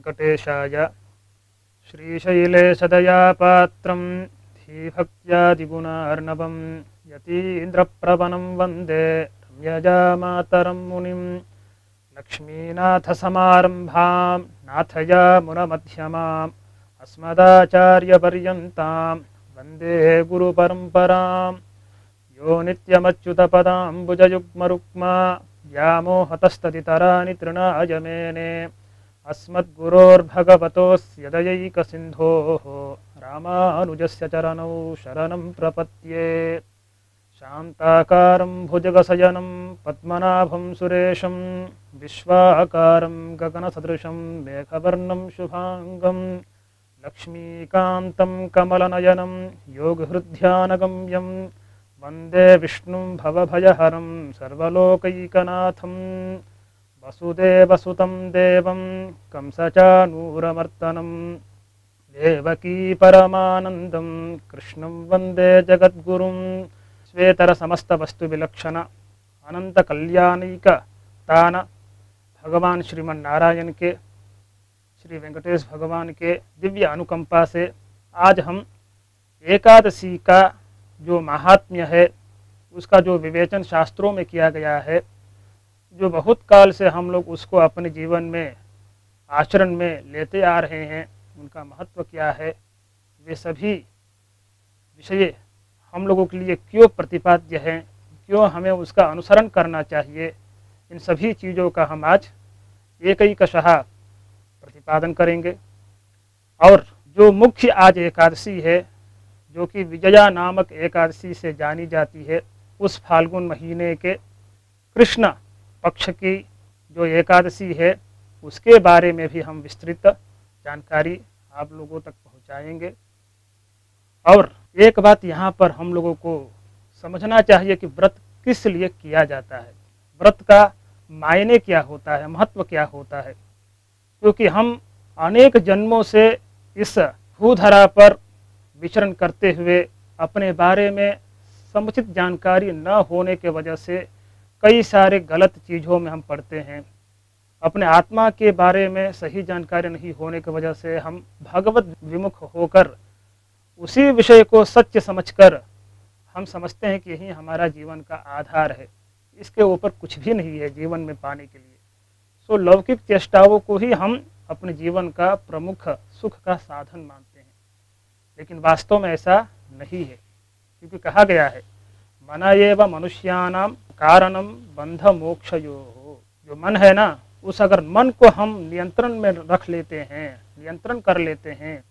वेंकटेशाय श्रीशैलेशदयापात्रं धीभक्त्यादिगुणार्णवं यतीन्द्रप्रवनं वन्दे रम्यजामातरं मुनिं लक्ष्मीनाथसमारम्भां नाथयामुनमध्यमाम् अस्मदाचार्यपर्यन्तां वन्दे गुरुपरम्परां यो नित्यमच्युतपदाम्बुजयुग्मरुक्मा व्यामोहतस्तदितराणि तृणाय मेने अस्मद्गुरोर्भगवतोऽस्य दयैकसिन्धोः रामानुजस्य चरणौ शरणं प्रपद्ये। शान्ताकारं भुजगशयनं पद्मनाभं सुरेशं विश्वाकारं गगनसदृशं मेघवर्णं शुभाङ्गं लक्ष्मीकान्तं कमलनयनं योगहृद्ध्यानगम्यं वन्दे विष्णुं भवभयहरं सर्वलोकैकनाथं वसुदेवसुतं देवं कंसचाणूरमर्दनं देवकी परमानन्दं कृष्णं वन्दे जगद्गुरुं श्वेतरसमस्तवस्तुविलक्षण अनंत कल्याणिक तान भगवान श्रीमन्नारायण के श्री वेंकटेश भगवान के दिव्य अनुकंपा से आज हम एकादशी का जो महात्म्य है उसका जो विवेचन शास्त्रों में किया गया है, जो बहुत काल से हम लोग उसको अपने जीवन में आचरण में लेते आ रहे हैं, उनका महत्व क्या है, वे सभी विषय हम लोगों के लिए क्यों प्रतिपाद्य हैं, क्यों हमें उसका अनुसरण करना चाहिए, इन सभी चीज़ों का हम आज एकैकशः प्रतिपादन करेंगे। और जो मुख्य आज एकादशी है, जो कि विजया नामक एकादशी से जानी जाती है, उस फाल्गुन महीने के कृष्ण पक्ष की जो एकादशी है उसके बारे में भी हम विस्तृत जानकारी आप लोगों तक पहुंचाएंगे। और एक बात यहाँ पर हम लोगों को समझना चाहिए कि व्रत किस लिए किया जाता है, व्रत का मायने क्या होता है, महत्व क्या होता है। क्योंकि हम अनेक जन्मों से इस भूधरा पर विचरण करते हुए अपने बारे में समुचित जानकारी न होने के वजह से कई सारे गलत चीज़ों में हम पड़ते हैं। अपने आत्मा के बारे में सही जानकारी नहीं होने की वजह से हम भगवत विमुख होकर उसी विषय को सत्य समझकर हम समझते हैं कि यही हमारा जीवन का आधार है, इसके ऊपर कुछ भी नहीं है जीवन में पाने के लिए। सो लौकिक चेष्टाओं को ही हम अपने जीवन का प्रमुख सुख का साधन मानते हैं, लेकिन वास्तव में ऐसा नहीं है। क्योंकि कहा गया है मना एव मनुष्याणाम कारणम बंध मोक्षयोः। जो मन है ना, उस अगर मन को हम नियंत्रण में रख लेते हैं, नियंत्रण कर लेते हैं,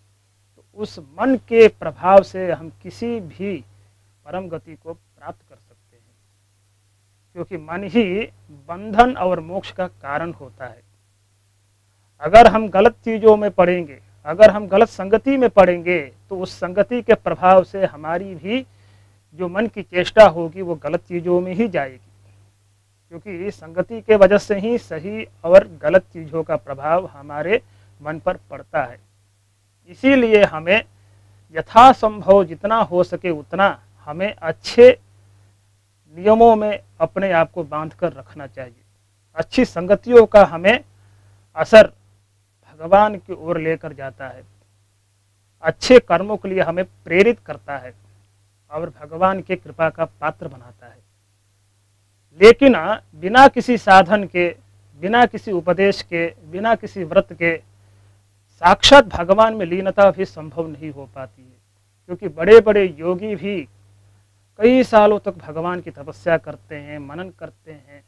तो उस मन के प्रभाव से हम किसी भी परम गति को प्राप्त कर सकते हैं। क्योंकि मन ही बंधन और मोक्ष का कारण होता है। अगर हम गलत चीज़ों में पड़ेंगे, अगर हम गलत संगति में पड़ेंगे, तो उस संगति के प्रभाव से हमारी भी जो मन की चेष्टा होगी वो गलत चीज़ों में ही जाएगी। क्योंकि इस संगति के वजह से ही सही और गलत चीज़ों का प्रभाव हमारे मन पर पड़ता है। इसीलिए हमें यथासंभव जितना हो सके उतना हमें अच्छे नियमों में अपने आप को बांध कर रखना चाहिए। अच्छी संगतियों का हमें असर भगवान की ओर लेकर जाता है, अच्छे कर्मों के लिए हमें प्रेरित करता है और भगवान के कृपा का पात्र बनाता है। लेकिन बिना किसी साधन के, बिना किसी उपदेश के, बिना किसी व्रत के साक्षात भगवान में लीनता भी संभव नहीं हो पाती है। क्योंकि बड़े बड़े योगी भी कई सालों तक भगवान की तपस्या करते हैं, मनन करते हैं,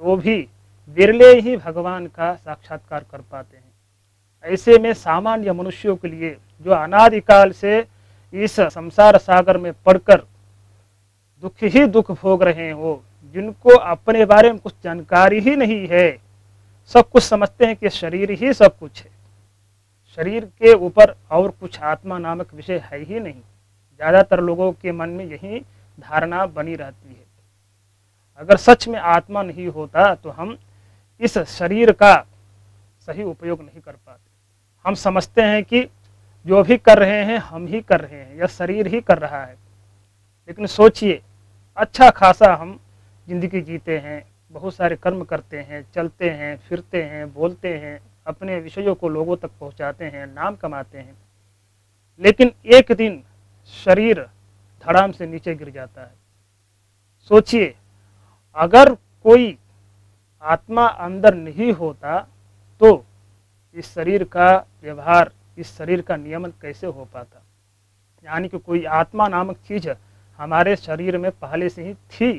तो भी विरले ही भगवान का साक्षात्कार कर पाते हैं। ऐसे में सामान्य मनुष्यों के लिए जो अनादिकाल से इस संसार सागर में पड़कर दुख ही दुख भोग रहे हो, जिनको अपने बारे में कुछ जानकारी ही नहीं है, सब कुछ समझते हैं कि शरीर ही सब कुछ है, शरीर के ऊपर और कुछ आत्मा नामक विषय है ही नहीं। ज़्यादातर लोगों के मन में यही धारणा बनी रहती है। अगर सच में आत्मा नहीं होता तो हम इस शरीर का सही उपयोग नहीं कर पाते। हम समझते हैं कि जो भी कर रहे हैं हम ही कर रहे हैं, यह शरीर ही कर रहा है। लेकिन सोचिए, अच्छा खासा हम जिंदगी जीते हैं, बहुत सारे कर्म करते हैं, चलते हैं, फिरते हैं, बोलते हैं, अपने विषयों को लोगों तक पहुंचाते हैं, नाम कमाते हैं, लेकिन एक दिन शरीर धड़ाम से नीचे गिर जाता है। सोचिए, अगर कोई आत्मा अंदर नहीं होता तो इस शरीर का व्यवहार, इस शरीर का नियमन कैसे हो पाता। यानी कि कोई आत्मा नामक चीज हमारे शरीर में पहले से ही थी,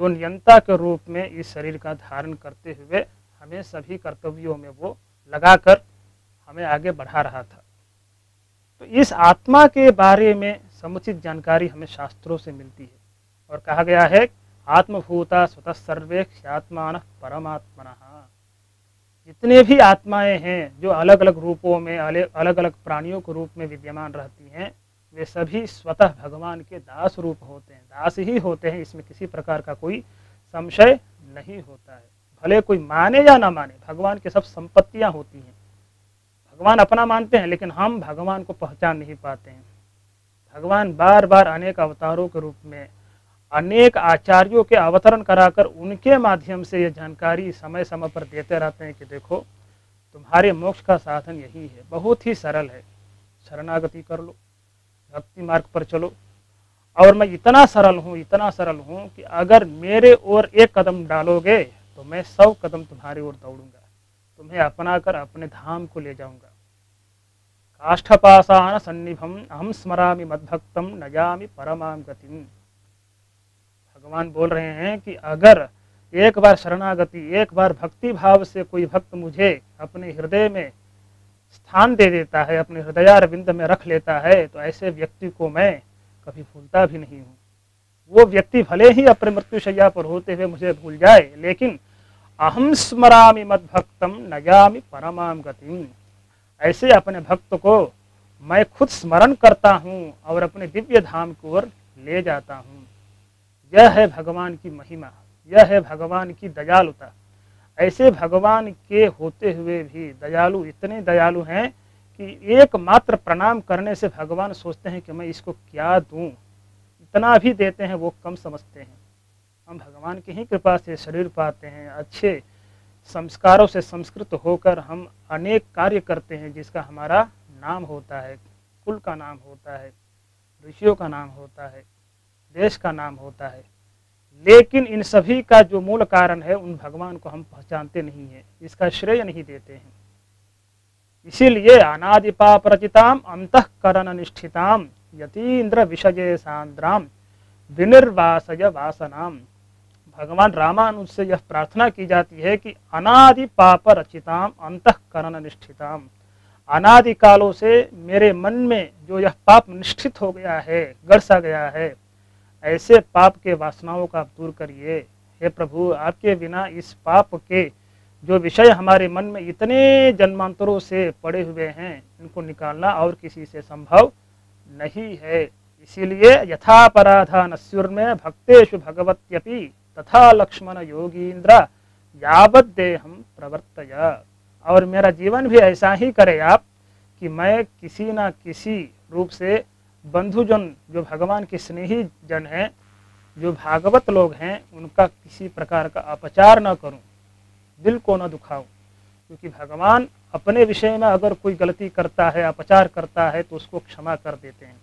जो नियंता के रूप में इस शरीर का धारण करते हुए हमें सभी कर्तव्यों में वो लगाकर हमें आगे बढ़ा रहा था। तो इस आत्मा के बारे में समुचित जानकारी हमें शास्त्रों से मिलती है और कहा गया है आत्मभूता स्वतः सर्वे ह्यात्मान परमात्मनः। जितने भी आत्माएं हैं जो अलग अलग रूपों में, अलग अलग प्राणियों के रूप में विद्यमान रहती हैं, वे सभी स्वतः भगवान के दास रूप होते हैं, दास ही होते हैं। इसमें किसी प्रकार का कोई संशय नहीं होता है। भले कोई माने या ना माने, भगवान की सब संपत्तियां होती हैं। भगवान अपना मानते हैं, लेकिन हम भगवान को पहचान नहीं पाते हैं। भगवान बार बार अनेक अवतारों के रूप में अनेक आचार्यों के अवतरण कराकर उनके माध्यम से ये जानकारी समय समय पर देते रहते हैं कि देखो, तुम्हारे मोक्ष का साधन यही है, बहुत ही सरल है, शरणागति कर लो, भक्ति मार्ग पर चलो। और मैं इतना सरल हूँ कि अगर मेरे ओर एक कदम डालोगे तो मैं 100 कदम तुम्हारी ओर दौड़ूंगा, तुम्हें अपना कर अपने धाम को ले जाऊंगा। काष्ठपाषाण सन्निभम अहम स्मरामि मद्भक्तम न जामि परमाम गतिम। भगवान बोल रहे हैं कि अगर एक बार शरणागति, एक बार भक्ति भाव से कोई भक्त मुझे अपने हृदय में स्थान दे देता है, अपने हृदयारविंद में रख लेता है, तो ऐसे व्यक्ति को मैं कभी भूलता भी नहीं हूँ। वो व्यक्ति भले ही अपने मृत्युशैया पर होते हुए मुझे भूल जाए, लेकिन अहम स्मरामि मद्भक्तम न जामि परमाम गतिम। ऐसे अपने भक्त को मैं खुद स्मरण करता हूँ और अपने दिव्य धाम की ओर ले जाता हूँ। यह है भगवान की महिमा, यह है भगवान की दयालुता। ऐसे भगवान के होते हुए भी दयालु इतने दयालु हैं कि एकमात्र प्रणाम करने से भगवान सोचते हैं कि मैं इसको क्या दूं। इतना भी देते हैं वो कम समझते हैं। हम भगवान की ही कृपा से शरीर पाते हैं, अच्छे संस्कारों से संस्कृत होकर हम अनेक कार्य करते हैं जिसका हमारा नाम होता है, कुल का नाम होता है, ऋषियों का नाम होता है, देश का नाम होता है। लेकिन इन सभी का जो मूल कारण है उन भगवान को हम पहचानते नहीं हैं, इसका श्रेय नहीं देते हैं। इसीलिए अनादि पाप रचिताम अंतःकरण निष्ठिताम यतीन्द्र विषय सांद्राम विनिर्वासय वासनाम। भगवान रामानुज से यह प्रार्थना की जाती है कि अनादि पाप रचिताम अंतःकरण निष्ठिताम। अनादि कालों से मेरे मन में जो यह पाप निष्ठित हो गया है, गड़सा गया है, ऐसे पाप के वासनाओं का आप दूर करिए। हे प्रभु, आपके बिना इस पाप के जो विषय हमारे मन में इतने जन्मांतरों से पड़े हुए हैं, इनको निकालना और किसी से संभव नहीं है। इसीलिए यथापराधा नस्युर्मे भक्तेषु भगवत्यपि तथा लक्ष्मण योगींद्र यावत् देहम प्रवर्तय। और मेरा जीवन भी ऐसा ही करे आप कि मैं किसी न किसी रूप से बंधुजन, जो भगवान के स्नेही जन हैं, जो भागवत लोग हैं, उनका किसी प्रकार का अपचार न करूं, दिल को न दुखाऊं। क्योंकि भगवान अपने विषय में अगर कोई गलती करता है, अपचार करता है, तो उसको क्षमा कर देते हैं,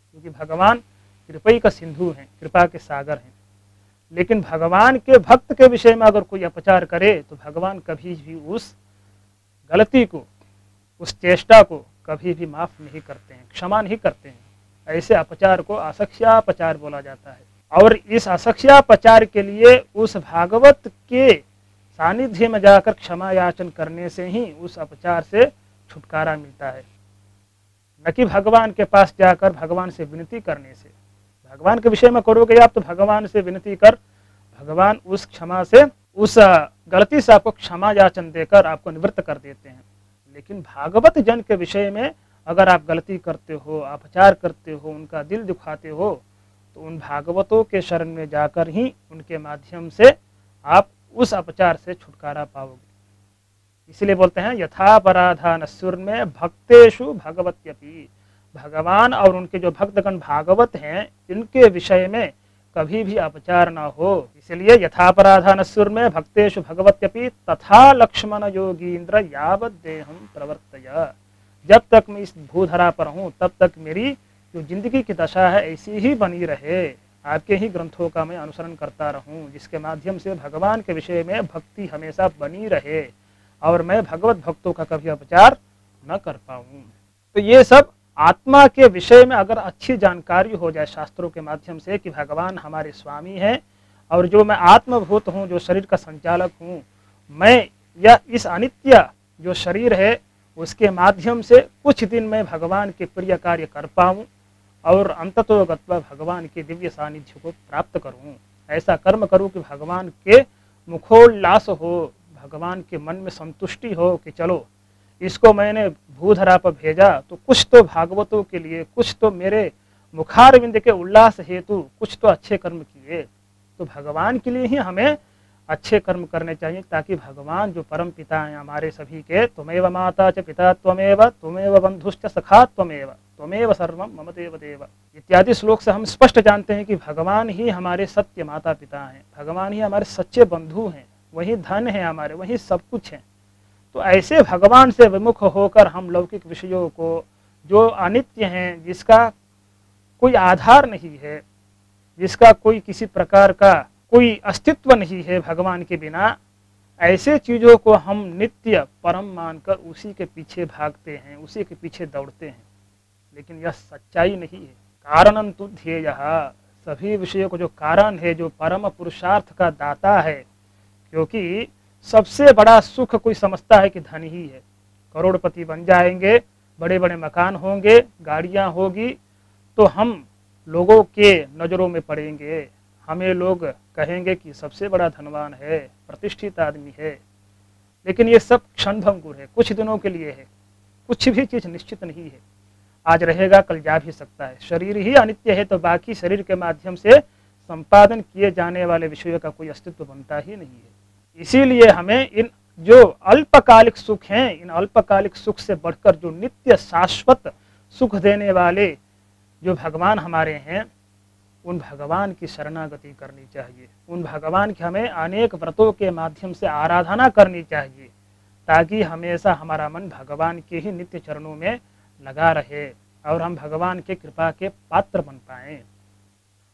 क्योंकि भगवान कृपा का सिंधु हैं, कृपा के सागर हैं। लेकिन भगवान के भक्त के विषय में अगर कोई अपचार करे तो भगवान कभी भी उस गलती को, उस चेष्टा को कभी भी माफ नहीं करते हैं, क्षमा नहीं करते हैं। ऐसे अपचार को असख्यापचार बोला जाता है। और इस असख्यापचार के लिए उस भागवत के सानिध्य में जाकर क्षमा याचन करने से ही उस अपचार से छुटकारा मिलता है, न कि भगवान के पास जाकर भगवान से विनती करने से। भगवान के विषय में करोगे आप तो भगवान से विनती कर, भगवान उस क्षमा से, उस गलती से आपको क्षमा याचन देकर आपको निवृत्त कर देते हैं। लेकिन भागवत जन के विषय में अगर आप गलती करते हो, अपचार करते हो, उनका दिल दुखाते हो, तो उन भागवतों के शरण में जाकर ही उनके माध्यम से आप उस अपचार से छुटकारा पाओगे। इसलिए बोलते हैं यथापराधा नस्युर्मे भक्तेषु भगवत्यपि। भगवान और उनके जो भक्तगण भागवत हैं, इनके विषय में कभी भी अपचार ना हो। इसलिए यथापराधानस्सुर में भक्तेषु भगवत्यपि तथा लक्ष्मण योगींद्र यावत देहम प्रवर्तय। जब तक मैं इस भूधरा पर हूँ तब तक मेरी जो जिंदगी की दशा है ऐसी ही बनी रहे, आपके ही ग्रंथों का मैं अनुसरण करता रहूं, जिसके माध्यम से भगवान के विषय में भक्ति हमेशा बनी रहे और मैं भगवत भक्तों का कभी अपचार न कर पाऊं। तो ये सब आत्मा के विषय में अगर अच्छी जानकारी हो जाए शास्त्रों के माध्यम से कि भगवान हमारे स्वामी हैं और जो मैं आत्मभूत हूँ, जो शरीर का संचालक हूँ, मैं या इस अनित्य जो शरीर है उसके माध्यम से कुछ दिन मैं भगवान के प्रिय कार्य कर पाऊँ और अंततोगत्वा भगवान के दिव्य सानिध्य को प्राप्त करूँ। ऐसा कर्म करूँ कि भगवान के मुखोल्लास हो, भगवान के मन में संतुष्टि हो कि चलो इसको मैंने भूधरा पर भेजा तो कुछ तो भागवतों के लिए, कुछ तो मेरे मुखारविंद के उल्लास हेतु कुछ तो अच्छे कर्म किए। तो भगवान के लिए ही हमें अच्छे कर्म करने चाहिए, ताकि भगवान जो परम पिता हैं हमारे सभी के, त्वमेव माता च पिता त्वमेव, त्वमेव बंधुश्च सखा त्वमेव, त्वमेव सर्वं मम देव देव इत्यादि श्लोक से हम स्पष्ट जानते हैं कि भगवान ही हमारे सत्य माता पिता हैं, भगवान ही हमारे सच्चे बंधु हैं, वही धन है हमारे, वही सब कुछ है। तो ऐसे भगवान से विमुख होकर हम लौकिक विषयों को जो अनित्य हैं, जिसका कोई आधार नहीं है, जिसका कोई किसी प्रकार का कोई अस्तित्व नहीं है भगवान के बिना, ऐसे चीज़ों को हम नित्य परम मानकर उसी के पीछे भागते हैं, उसी के पीछे दौड़ते हैं। लेकिन यह सच्चाई नहीं है। कारणं तु ध्येयः, सभी विषयों को जो कारण है, जो परम पुरुषार्थ का दाता है, क्योंकि सबसे बड़ा सुख कोई समझता है कि धन ही है। करोड़पति बन जाएंगे, बड़े बड़े मकान होंगे, गाड़ियां होगी, तो हम लोगों के नज़रों में पड़ेंगे, हमें लोग कहेंगे कि सबसे बड़ा धनवान है, प्रतिष्ठित आदमी है। लेकिन ये सब क्षणभंगुर है, कुछ दिनों के लिए है, कुछ भी चीज़ निश्चित नहीं है। आज रहेगा कल जा भी सकता है। शरीर ही अनित्य है, तो बाकी शरीर के माध्यम से संपादन किए जाने वाले विषयों का कोई अस्तित्व बनता ही नहीं है। इसीलिए हमें इन जो अल्पकालिक सुख हैं, इन अल्पकालिक सुख से बढ़कर जो नित्य शाश्वत सुख देने वाले जो भगवान हमारे हैं, उन भगवान की शरणागति करनी चाहिए। उन भगवान की हमें अनेक व्रतों के माध्यम से आराधना करनी चाहिए, ताकि हमेशा हमारा मन भगवान के ही नित्य चरणों में लगा रहे और हम भगवान के कृपा के पात्र बन पाएं।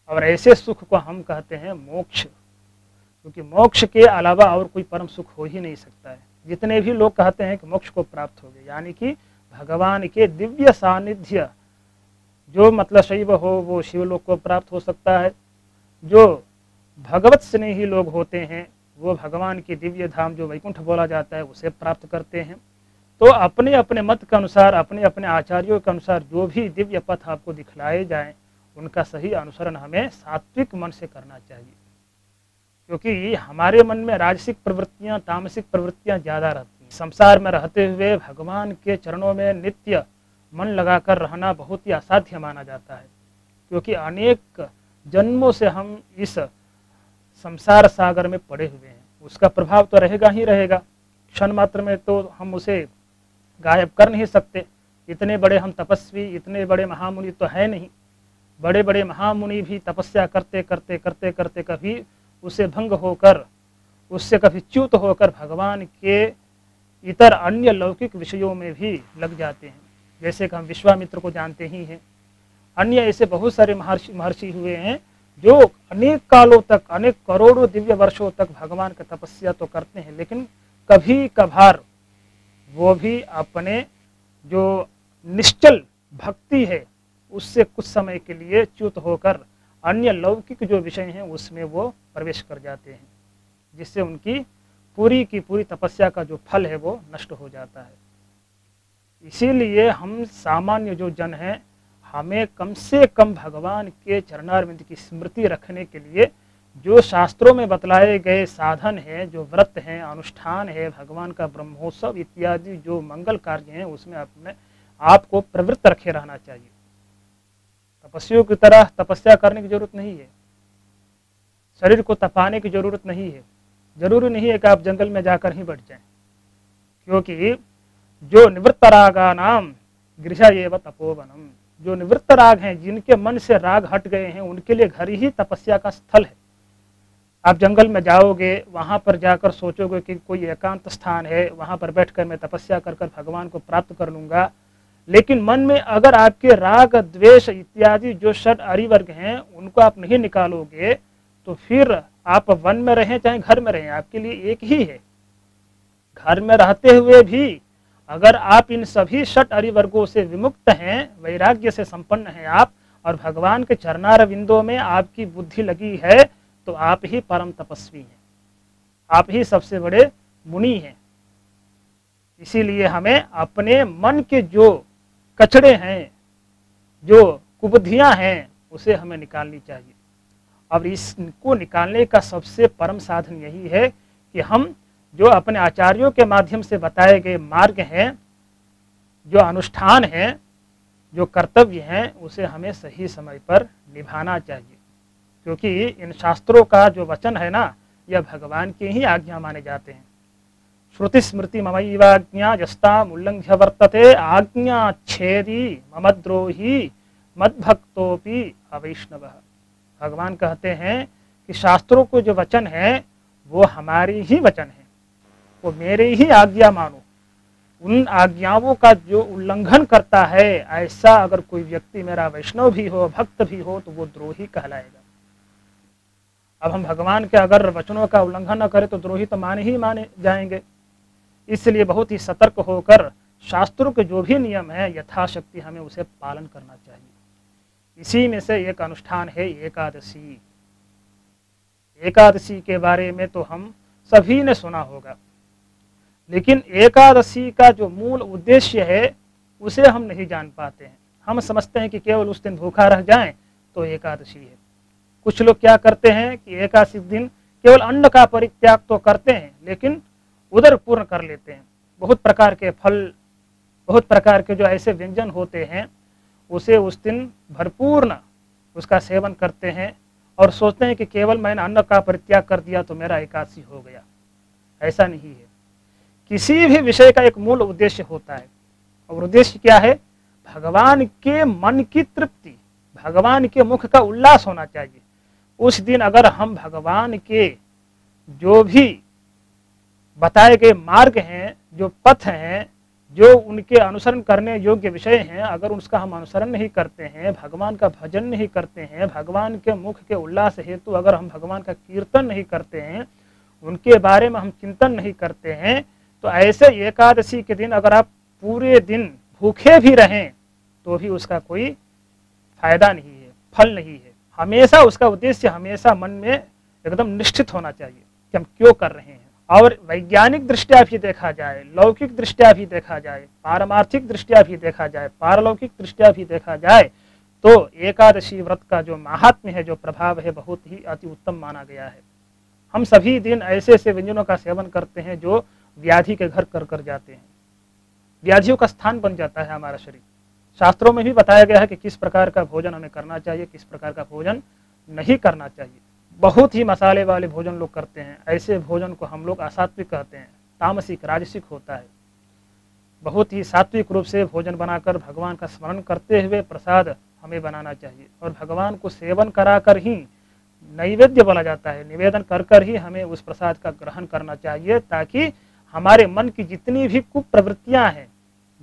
और ऐसे सुख को हम कहते हैं मोक्ष, क्योंकि मोक्ष के अलावा और कोई परम सुख हो ही नहीं सकता है। जितने भी लोग कहते हैं कि मोक्ष को प्राप्त हो गए, यानी कि भगवान के दिव्य सानिध्य, जो मतलब शैव हो वो शिवलोक को प्राप्त हो सकता है, जो भगवत स्नेही लोग होते हैं वो भगवान के दिव्य धाम जो वैकुंठ बोला जाता है उसे प्राप्त करते हैं। तो अपने अपने मत के अनुसार, अपने अपने आचार्यों के अनुसार जो भी दिव्य पथ आपको दिखलाए जाएं, उनका सही अनुसरण हमें सात्विक मन से करना चाहिए। क्योंकि हमारे मन में राजसिक प्रवृत्तियां, तामसिक प्रवृत्तियां ज़्यादा रहती हैं। संसार में रहते हुए भगवान के चरणों में नित्य मन लगाकर रहना बहुत ही असाध्य माना जाता है, क्योंकि अनेक जन्मों से हम इस संसार सागर में पड़े हुए हैं। उसका प्रभाव तो रहेगा ही रहेगा, क्षण मात्र में तो हम उसे गायब कर नहीं सकते। इतने बड़े हम तपस्वी, इतने बड़े महामुनि तो है नहीं। बड़े बड़े महामुनि भी तपस्या करते करते करते करते कभी उसे भंग होकर, उससे कभी च्युत होकर भगवान के इतर अन्य लौकिक विषयों में भी लग जाते हैं। जैसे कि हम विश्वामित्र को जानते ही हैं, अन्य ऐसे बहुत सारे महर्षि हुए हैं जो अनेक कालों तक, अनेक करोड़ों दिव्य वर्षों तक भगवान का तपस्या तो करते हैं, लेकिन कभी कभार वो भी अपने जो निश्चल भक्ति है उससे कुछ समय के लिए च्युत होकर अन्य लौकिक जो विषय हैं उसमें वो प्रवेश कर जाते हैं, जिससे उनकी पूरी की पूरी तपस्या का जो फल है वो नष्ट हो जाता है। इसीलिए हम सामान्य जो जन हैं, हमें कम से कम भगवान के चरणारविंद की स्मृति रखने के लिए जो शास्त्रों में बतलाए गए साधन हैं, जो व्रत हैं, अनुष्ठान है, भगवान का ब्रह्मोत्सव इत्यादि जो मंगल कार्य हैं, उसमें अपने आपको प्रवृत्त रखे रहना चाहिए। तपस्वियों की तरह तपस्या करने की जरूरत नहीं है, शरीर को तपाने की जरूरत नहीं है। जरूरी नहीं है कि आप जंगल में जाकर ही बैठ जाएं, क्योंकि जो निवृत्तरागा नाम गृह एव तपोवनम, जो निवृत्त राग हैं, जिनके मन से राग हट गए हैं, उनके लिए घर ही तपस्या का स्थल है। आप जंगल में जाओगे, वहाँ पर जाकर सोचोगे कि कोई एकांत स्थान है, वहाँ पर बैठकर मैं तपस्या कर कर भगवान को प्राप्त कर लूँगा, लेकिन मन में अगर आपके राग द्वेष इत्यादि जो षड आरिवर्ग हैं उनको आप नहीं निकालोगे, तो फिर आप वन में रहें चाहे घर में रहें, आपके लिए एक ही है। घर में रहते हुए भी अगर आप इन सभी षट आरिवर्गों से विमुक्त हैं, वैराग्य से संपन्न हैं आप, और भगवान के चरणारविंदों में आपकी बुद्धि लगी है, तो आप ही परम तपस्वी हैं, आप ही सबसे बड़े मुनि हैं। इसीलिए हमें अपने मन के जो कचड़े हैं, जो कुबुद्धियां हैं, उसे हमें निकालनी चाहिए। और इसको निकालने का सबसे परम साधन यही है कि हम जो अपने आचार्यों के माध्यम से बताए गए मार्ग हैं, जो अनुष्ठान हैं, जो कर्तव्य हैं, उसे हमें सही समय पर निभाना चाहिए। क्योंकि इन शास्त्रों का जो वचन है ना, यह भगवान की ही आज्ञा माने जाते हैं। श्रुति स्मृति ममैवाज्ञा यस्ताम उल्लंघ्य वर्तते आज्ञा छेदी ममद्रोही मद्भक्तोपि अवैष्णव। भगवान कहते हैं कि शास्त्रों को जो वचन है वो हमारी ही वचन है, वो मेरे ही आज्ञा मानो। उन आज्ञाओं का जो उल्लंघन करता है, ऐसा अगर कोई व्यक्ति मेरा वैष्णव भी हो, भक्त भी हो, तो वो द्रोही कहलाएगा। अब हम भगवान के अगर वचनों का उल्लंघन न करें तो द्रोही तो माने जाएंगे। इसलिए बहुत ही सतर्क होकर शास्त्रों के जो भी नियम है यथाशक्ति हमें उसे पालन करना चाहिए। इसी में से एक अनुष्ठान है एकादशी। एकादशी के बारे में तो हम सभी ने सुना होगा, लेकिन एकादशी का जो मूल उद्देश्य है उसे हम नहीं जान पाते हैं। हम समझते हैं कि केवल उस दिन भूखा रह जाएं तो एकादशी है। कुछ लोग क्या करते हैं कि एकादशी दिन केवल अन्न का परित्याग तो करते हैं, लेकिन उदर पूर्ण कर लेते हैं। बहुत प्रकार के फल, बहुत प्रकार के जो ऐसे व्यंजन होते हैं, उसे उस दिन भरपूर्ण उसका सेवन करते हैं और सोचते हैं कि केवल मैंने अन्न का परित्याग कर दिया तो मेरा एकादशी हो गया। ऐसा नहीं है। किसी भी विषय का एक मूल उद्देश्य होता है, और उद्देश्य क्या है? भगवान के मन की तृप्ति, भगवान के मुख का उल्लास होना चाहिए। उस दिन अगर हम भगवान के जो भी बताए गए मार्ग हैं, जो पथ हैं, जो उनके अनुसरण करने योग्य विषय हैं, अगर उसका हम अनुसरण नहीं करते हैं, भगवान का भजन नहीं करते हैं, भगवान के मुख के उल्लास हेतु अगर हम भगवान का कीर्तन नहीं करते हैं, उनके बारे में हम चिंतन नहीं करते हैं, तो ऐसे एकादशी के दिन अगर आप पूरे दिन भूखे भी रहें तो भी उसका कोई फायदा नहीं है, फल नहीं है। हमेशा उसका उद्देश्य हमेशा मन में एकदम निश्चित होना चाहिए कि हम क्यों कर रहे हैं। और वैज्ञानिक दृष्टया भी देखा जाए, लौकिक दृष्टया भी देखा जाए, पारमार्थिक दृष्टया भी देखा जाए, पारलौकिक दृष्टया भी देखा जाए, तो एकादशी व्रत का जो महात्म्य है, जो प्रभाव है, बहुत ही अति उत्तम माना गया है। हम सभी दिन ऐसे ऐसे व्यंजनों का सेवन करते हैं जो व्याधि के घर कर कर जाते हैं। व्याधियों का स्थान बन जाता है हमारा शरीर। शास्त्रों में भी बताया गया है कि किस प्रकार का भोजन हमें करना चाहिए, किस प्रकार का भोजन नहीं करना चाहिए। बहुत ही मसाले वाले भोजन लोग करते हैं, ऐसे भोजन को हम लोग असात्विक कहते हैं, तामसिक राजसिक होता है। बहुत ही सात्विक रूप से भोजन बनाकर भगवान का स्मरण करते हुए प्रसाद हमें बनाना चाहिए, और भगवान को सेवन कराकर ही नैवेद्य बोला जाता है, निवेदन कर कर ही हमें उस प्रसाद का ग्रहण करना चाहिए, ताकि हमारे मन की जितनी भी कुप्रवृत्तियां हैं,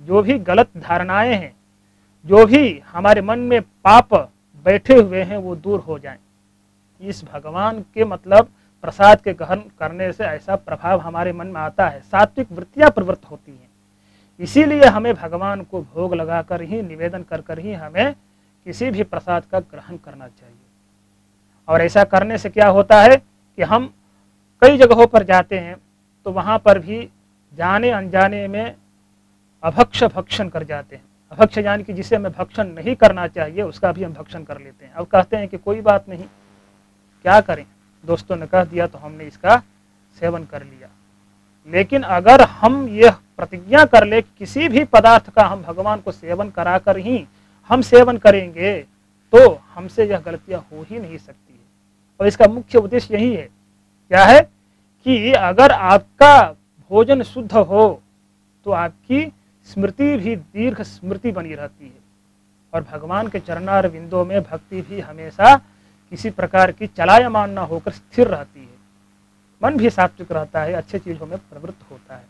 जो भी गलत धारणाएं हैं, जो भी हमारे मन में पाप बैठे हुए हैं, वो दूर हो जाएं। इस भगवान के मतलब प्रसाद के ग्रहण करने से ऐसा प्रभाव हमारे मन में आता है, सात्विक वृत्तियां प्रवृत्त होती हैं। इसीलिए हमें भगवान को भोग लगाकर ही, निवेदन कर कर ही हमें किसी भी प्रसाद का ग्रहण करना चाहिए। और ऐसा करने से क्या होता है कि हम कई जगहों पर जाते हैं तो वहाँ पर भी जाने अनजाने में अभक्ष भक्षण कर जाते हैं। अभक्ष यानी कि जिसे हमें भक्षण नहीं करना चाहिए उसका भी हम भक्षण कर लेते हैं। अब कहते हैं कि कोई बात नहीं, क्या करें, दोस्तों ने कह दिया तो हमने इसका सेवन कर लिया। लेकिन अगर हम यह प्रतिज्ञा कर ले कि किसी भी पदार्थ का हम भगवान को सेवन कराकर ही हम सेवन करेंगे, तो हमसे यह गलतियां हो ही नहीं सकती है। और इसका मुख्य उद्देश्य यही है, क्या है कि अगर आपका भोजन शुद्ध हो तो आपकी स्मृति भी दीर्घ स्मृति बनी रहती है। और भगवान के चरणार बिंदों में भक्ति भी हमेशा किसी प्रकार की चलायमान न होकर स्थिर रहती है। मन भी सात्विक रहता है, अच्छी चीजों में प्रवृत्त होता है।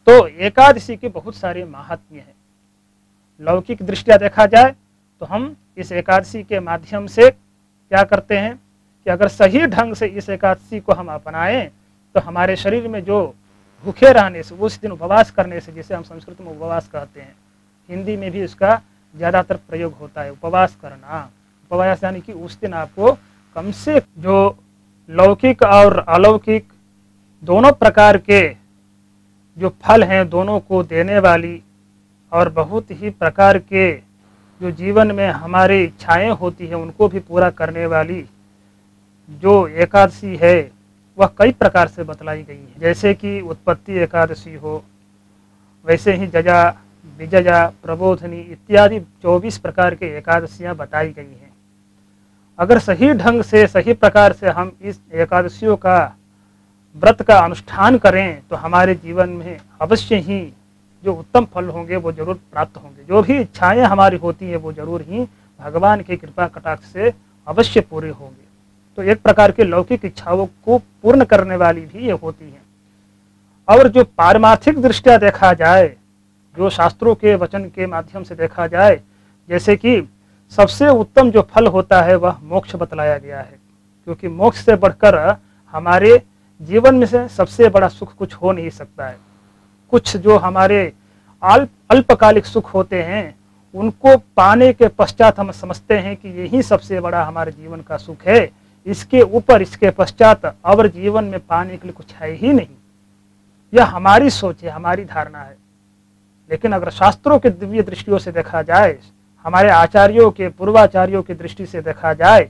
तो एकादशी के बहुत सारे महात्म्य हैं। लौकिक दृष्टिया देखा जाए तो हम इस एकादशी के माध्यम से क्या करते हैं कि अगर सही ढंग से इस एकादशी को हम अपनाएं तो हमारे शरीर में जो भूखे रहने से, उस दिन उपवास करने से, जिसे हम संस्कृत में उपवास कहते हैं, हिंदी में भी इसका ज़्यादातर प्रयोग होता है, उपवास करना। उपवास यानी कि उस दिन आपको कम से जो लौकिक और अलौकिक दोनों प्रकार के जो फल हैं, दोनों को देने वाली और बहुत ही प्रकार के जो जीवन में हमारी इच्छाएं होती हैं उनको भी पूरा करने वाली जो एकादशी है वह कई प्रकार से बतलाई गई है। जैसे कि उत्पत्ति एकादशी हो, वैसे ही जजा, विजया, प्रबोधनी इत्यादि 24 प्रकार के एकादशियां बताई गई हैं। अगर सही ढंग से, सही प्रकार से हम इस एकादशियों का व्रत का अनुष्ठान करें तो हमारे जीवन में अवश्य ही जो उत्तम फल होंगे वो जरूर प्राप्त होंगे। जो भी इच्छाएं हमारी होती हैं वो जरूर ही भगवान की कृपा कटाक्ष से अवश्य पूरे होंगे। तो एक प्रकार के लौकिक इच्छाओं को पूर्ण करने वाली भी ये होती हैं। और जो पारमार्थिक दृष्टिया देखा जाए, जो शास्त्रों के वचन के माध्यम से देखा जाए, जैसे कि सबसे उत्तम जो फल होता है वह मोक्ष बतलाया गया है, क्योंकि मोक्ष से बढ़कर हमारे जीवन में से सबसे बड़ा सुख कुछ हो नहीं सकता है। कुछ जो हमारे अल्पकालिक सुख होते हैं उनको पाने के पश्चात हम समझते हैं कि यही सबसे बड़ा हमारे जीवन का सुख है, इसके ऊपर, इसके पश्चात और जीवन में पाने के लिए कुछ है ही नहीं। यह हमारी सोच है, हमारी धारणा है। लेकिन अगर शास्त्रों के दिव्य दृष्टियों से देखा जाए, हमारे आचार्यों के, पूर्वाचार्यों की दृष्टि से देखा जाए,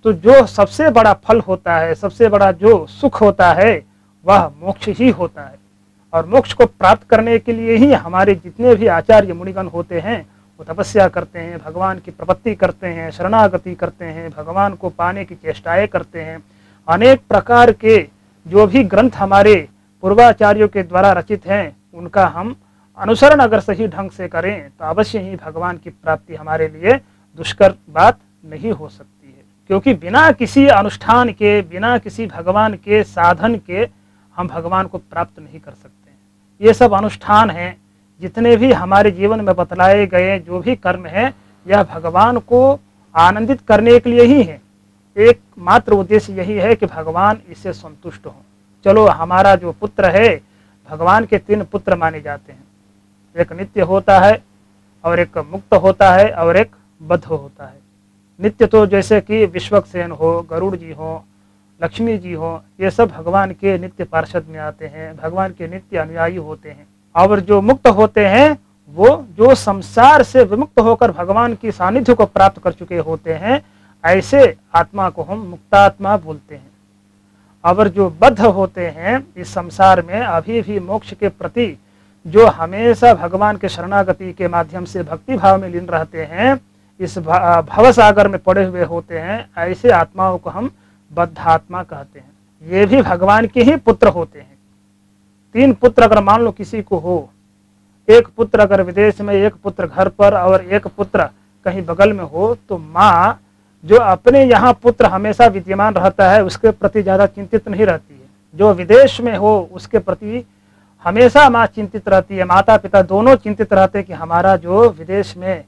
तो जो सबसे बड़ा फल होता है, सबसे बड़ा जो सुख होता है वह मोक्ष ही होता है। और मोक्ष को प्राप्त करने के लिए ही हमारे जितने भी आचार्य मुनिगण होते हैं वो तपस्या करते हैं, भगवान की प्रपत्ति करते हैं, शरणागति करते हैं, भगवान को पाने की चेष्टाएं करते हैं। अनेक प्रकार के जो भी ग्रंथ हमारे पूर्वाचार्यों के द्वारा रचित हैं उनका हम अनुसरण अगर सही ढंग से करें तो अवश्य ही भगवान की प्राप्ति हमारे लिए दुष्कर बात नहीं हो सकती है। क्योंकि बिना किसी अनुष्ठान के, बिना किसी भगवान के साधन के हम भगवान को प्राप्त नहीं कर सकते। ये सब अनुष्ठान हैं, जितने भी हमारे जीवन में बतलाए गए जो भी कर्म हैं, यह भगवान को आनंदित करने के लिए ही है। एक मात्र उद्देश्य यही है कि भगवान इससे संतुष्ट हों। चलो, हमारा जो पुत्र है, भगवान के 3 पुत्र माने जाते हैं, एक नित्य होता है और एक मुक्त होता है और एक बद्ध होता है। नित्य तो जैसे कि विश्वक्सेन हो, गरुड़ जी हो, लक्ष्मी जी हो, ये सब भगवान के नित्य पार्षद में आते हैं, भगवान के नित्य अनुयायी होते हैं। और जो मुक्त होते हैं वो जो संसार से विमुक्त होकर भगवान की सानिध्य को प्राप्त कर चुके होते हैं, ऐसे आत्मा को हम मुक्तात्मा बोलते हैं। और जो बद्ध होते हैं, इस संसार में अभी भी मोक्ष के प्रति जो हमेशा भगवान के शरणागति के माध्यम से भक्ति भाव में लीन रहते हैं, इस भवसागर में पड़े हुए होते हैं, ऐसे आत्माओं को हम बद्धात्मा कहते हैं। ये भी भगवान के ही पुत्र होते हैं। 3 पुत्र अगर मान लो किसी को हो, एक पुत्र अगर विदेश में, एक पुत्र घर पर और एक पुत्र कहीं बगल में हो, तो माँ जो अपने यहाँ पुत्र हमेशा विद्यमान रहता है उसके प्रति ज़्यादा चिंतित नहीं रहती है। जो विदेश में हो उसके प्रति हमेशा माँ चिंतित रहती है। माता पिता दोनों चिंतित रहते हैं कि हमारा जो विदेश में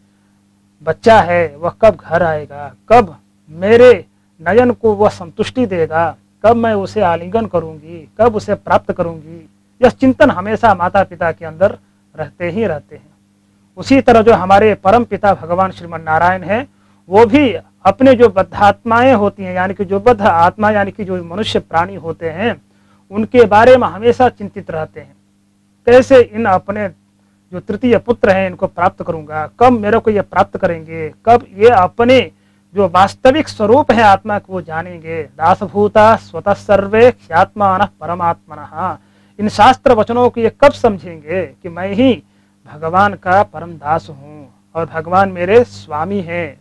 बच्चा है वह कब घर आएगा, कब मेरे नयन को वह संतुष्टि देगा, कब मैं उसे आलिंगन करूंगी, कब उसे प्राप्त करूंगी। यह चिंतन हमेशा माता पिता के अंदर रहते ही रहते हैं। उसी तरह जो हमारे परम पिता भगवान श्रीमन नारायण हैं, वो भी अपने जो बद्धात्माएं होती हैं, यानी कि जो बद्ध आत्मा यानी कि जो मनुष्य प्राणी होते हैं, उनके बारे में हमेशा चिंतित रहते हैं। कैसे इन अपने जो तृतीय पुत्र हैं इनको प्राप्त करूंगा, कब मेरे को ये प्राप्त करेंगे, कब ये अपने जो वास्तविक स्वरूप है आत्मा को वो जानेंगे। दासभूता स्वतः सर्वे ख्यात्मान परमात्मनः। इन शास्त्र वचनों को ये कब समझेंगे कि मैं ही भगवान का परम दास हूँ और भगवान मेरे स्वामी हैं।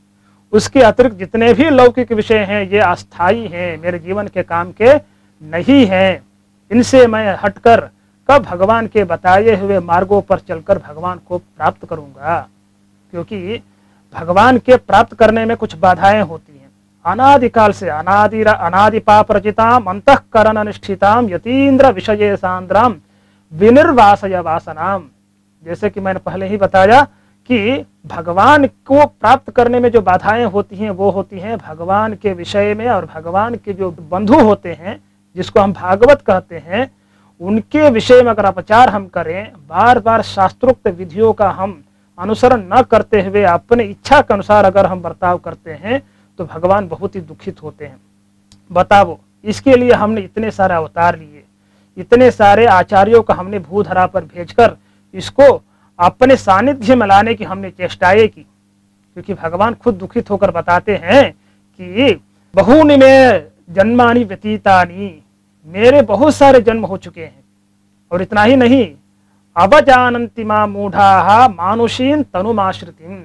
उसके अतिरिक्त जितने भी लौकिक विषय हैं ये अस्थायी हैं, मेरे जीवन के काम के नहीं हैं। इनसे मैं हटकर कब भगवान के बताए हुए मार्गों पर चलकर भगवान को प्राप्त करूंगा। क्योंकि भगवान के प्राप्त करने में कुछ बाधाएं होती हैं। अनादिकाल से अनादि पाप रचिताम अंतःकरण अनुष्ठिताम यतीन्द्र विषये सांद्राम विनिर्वासय वासनाम। जैसे कि मैंने पहले ही बताया कि भगवान को प्राप्त करने में जो बाधाएं होती हैं वो होती हैं भगवान के विषय में, और भगवान के जो बंधु होते हैं जिसको हम भागवत कहते हैं उनके विषय में अगर अपचार हम करें, बार बार शास्त्रोक्त विधियों का हम अनुसरण न करते हुए अपने इच्छा के अनुसार अगर हम बर्ताव करते हैं तो भगवान बहुत ही दुखित होते हैं। बताओ, इसके लिए हमने इतने सारे अवतार लिए, इतने सारे आचार्यों को हमने भूधरा पर भेजकर इसको अपने सानिध्य में लाने की हमने चेष्टाएं की, क्योंकि भगवान खुद दुखित होकर बताते हैं कि बहुनि में जन्मानि व्यतीतानि, मेरे बहुत सारे जन्म हो चुके हैं, और इतना ही नहीं अवजानन्ति मां मूढ़ाः मानुषीं तनुमाश्रितिं,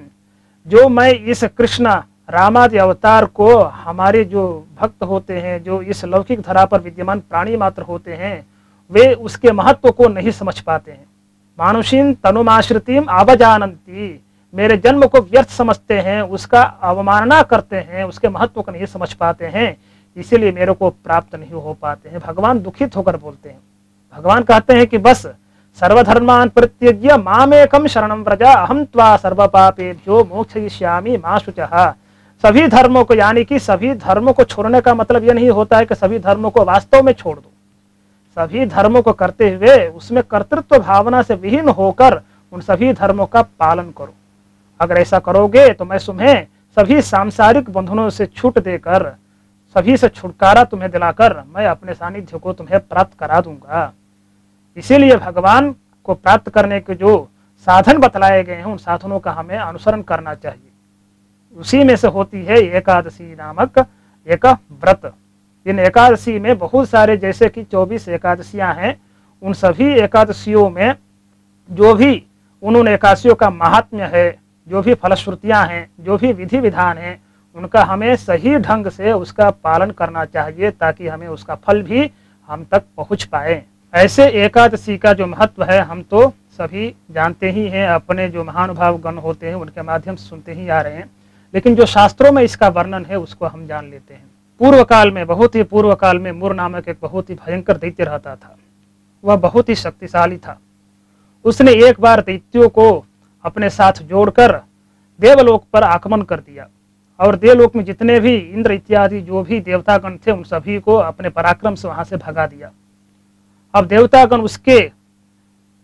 जो मैं इस कृष्ण रामादि अवतार को हमारे जो भक्त होते हैं, जो इस लौकिक धरा पर विद्यमान प्राणी मात्र होते हैं, वे उसके महत्व को नहीं समझ पाते हैं। मानुषीं तनुमाश्रितिं अवजानन्ति, मेरे जन्म को व्यर्थ समझते हैं, उसका अवमानना करते हैं, उसके महत्व को नहीं समझ पाते हैं, इसीलिए मेरे को प्राप्त नहीं हो पाते हैं। भगवान दुखित होकर बोलते हैं। भगवान कहते हैं कि बस सर्वधर्मान परित्यज्य मामेकम शरणं व्रज अहम त्वा सर्वपापेभ्यो मोक्षयिष्यामि मा शुचः। सभी धर्मों को, यानी कि सभी धर्मों को छोड़ने का मतलब यह नहीं होता है कि सभी धर्मों को वास्तव में छोड़ दो। सभी धर्मों को करते हुए उसमें कर्तृत्व भावना से विहीन होकर उन सभी धर्मों का पालन करो। अगर ऐसा करोगे तो मैं तुम्हें सभी सांसारिक बंधनों से छूट देकर, सभी से छुटकारा तुम्हें दिलाकर मैं अपने सानिध्य को तुम्हें प्राप्त करा दूंगा। इसीलिए भगवान को प्राप्त करने के जो साधन बतलाए गए हैं उन साधनों का हमें अनुसरण करना चाहिए। उसी में से होती है एकादशी नामक एक व्रत। इन एकादशी में बहुत सारे, जैसे कि 24 एकादशियां हैं, उन सभी एकादशियों में जो भी उन एकादशियों का महात्म्य है, जो भी फलश्रुतियां हैं, जो भी विधि विधान है, उनका हमें सही ढंग से उसका पालन करना चाहिए ताकि हमें उसका फल भी हम तक पहुंच पाए। ऐसे एकादशी का जो महत्व है हम तो सभी जानते ही हैं, अपने जो महानुभाव गण होते हैं उनके माध्यम से सुनते ही आ रहे हैं, लेकिन जो शास्त्रों में इसका वर्णन है उसको हम जान लेते हैं। पूर्व काल में, बहुत ही पूर्व काल में मुर नामक एक बहुत ही भयंकर दैत्य रहता था। वह बहुत ही शक्तिशाली था। उसने एक बार दैत्यों को अपने साथ जोड़कर देवलोक पर आक्रमण कर दिया, और देवलोक में जितने भी इंद्र इत्यादि जो भी देवतागण थे उन सभी को अपने पराक्रम से वहां से भगा दिया। अब देवतागण उसके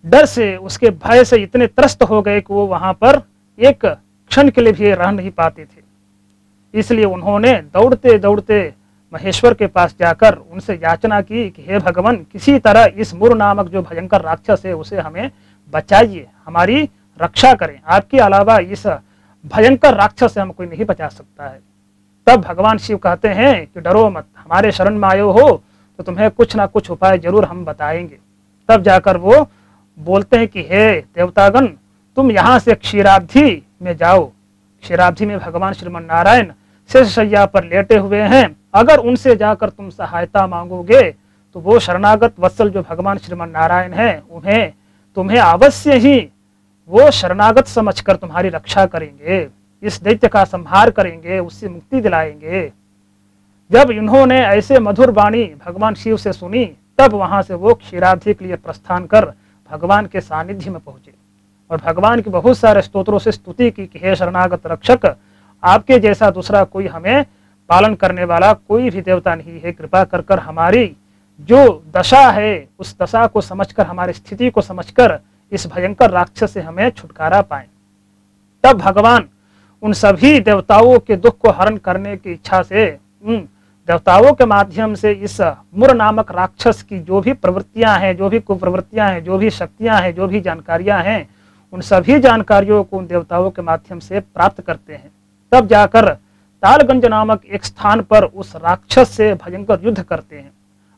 डर से, उसके भय से इतने त्रस्त हो गए कि वो वहां पर एक क्षण के लिए भी रह नहीं पाते थे। इसलिए उन्होंने दौड़ते दौड़ते महेश्वर के पास जाकर उनसे याचना की कि हे भगवान, किसी तरह इस मुर नामक जो भयंकर राक्षस है उसे हमें बचाइए, हमारी रक्षा करें, आपके अलावा इस भयंकर राक्षस से हम कोई नहीं बचा सकता है। तब भगवान शिव कहते हैं कि डरो मत, हमारे शरण में आए हो तो तुम्हें कुछ ना कुछ उपाय जरूर हम बताएंगे। तब जाकर वो बोलते हैं कि हे देवतागण, तुम यहाँ से क्षीराब्धि में जाओ। क्षीराब्धि में भगवान श्रीमन नारायण शेषशय्या पर लेटे हुए हैं। अगर उनसे जाकर तुम सहायता मांगोगे तो वो शरणागत वत्सल जो भगवान श्रीमन नारायण हैं उन्हें तुम्हें अवश्य ही वो शरणागत समझकर तुम्हारी रक्षा करेंगे, इस दैत्य का संहार करेंगे, उससे मुक्ति दिलाएंगे। जब इन्होंने ऐसे मधुर वाणी भगवान शिव से सुनी तब वहां से वो क्षीराब्धि के लिए प्रस्थान कर भगवान के सानिध्य में पहुंचे और भगवान की बहुत सारे स्तोत्रों से स्तुति की कि हे शरणागत रक्षक, आपके जैसा दूसरा कोई हमें पालन करने वाला कोई भी देवता नहीं है। कृपा कर कर हमारी जो दशा है उस दशा को समझकर, हमारी स्थिति को समझकर इस भयंकर राक्षस से हमें छुटकारा पाएं। तब भगवान उन सभी देवताओं के दुख को हरण करने की इच्छा से उन देवताओं के माध्यम से इस मुर नामक राक्षस की जो भी प्रवृत्तियां हैं, जो भी कुप्रवृत्तियां हैं, जो भी शक्तियां हैं, जो भी जानकारियां हैं, उन सभी जानकारियों को उन देवताओं के माध्यम से प्राप्त करते हैं। तब जाकर तालगंज नामक एक स्थान पर उस राक्षस से भयंकर युद्ध करते हैं।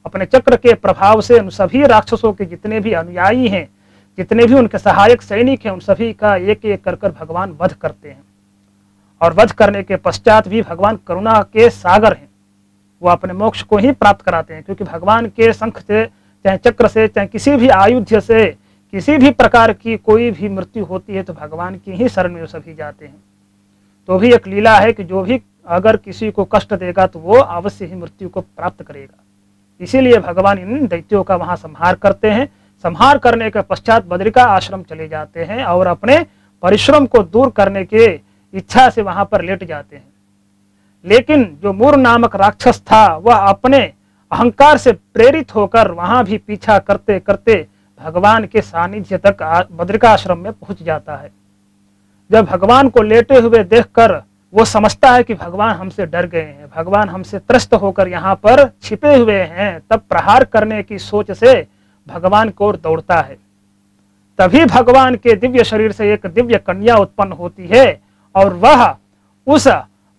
अपने चक्र के प्रभाव से उन सभी राक्षसों के जितने भी अनुयायी हैं, जितने भी उनके सहायक सैनिक हैं, उन सभी का एक एक कर कर भगवान वध करते हैं। और वध करने के पश्चात भी भगवान करुणा के सागर हैं, वो अपने मोक्ष को ही प्राप्त कराते हैं, क्योंकि भगवान के शंख से, चाहे चक्र से, चाहे किसी भी आयुध से किसी भी प्रकार की कोई भी मृत्यु होती है तो भगवान की ही शरण में सभी जाते हैं। तो भी एक लीला है कि जो भी अगर किसी को कष्ट देगा तो वो अवश्य ही मृत्यु को प्राप्त करेगा। इसीलिए भगवान इन दैत्यों का वहां संहार करते हैं। संहार करने के पश्चात बद्रिका आश्रम चले जाते हैं और अपने परिश्रम को दूर करने के इच्छा से वहां पर लेट जाते हैं। लेकिन जो मूर नामक राक्षस था वह अपने अहंकार से प्रेरित होकर वहां भी पीछा करते करते भगवान के सानिध्य तक बद्रिका आश्रम में पहुंच जाता है। जब भगवान को लेटे हुए देखकर वो समझता है कि भगवान हमसे डर गए हैं, भगवान हमसे त्रस्त होकर यहाँ पर छिपे हुए हैं, तब प्रहार करने की सोच से भगवान की ओर दौड़ता है। तभी भगवान के दिव्य शरीर से एक दिव्य कन्या उत्पन्न होती है और वह उस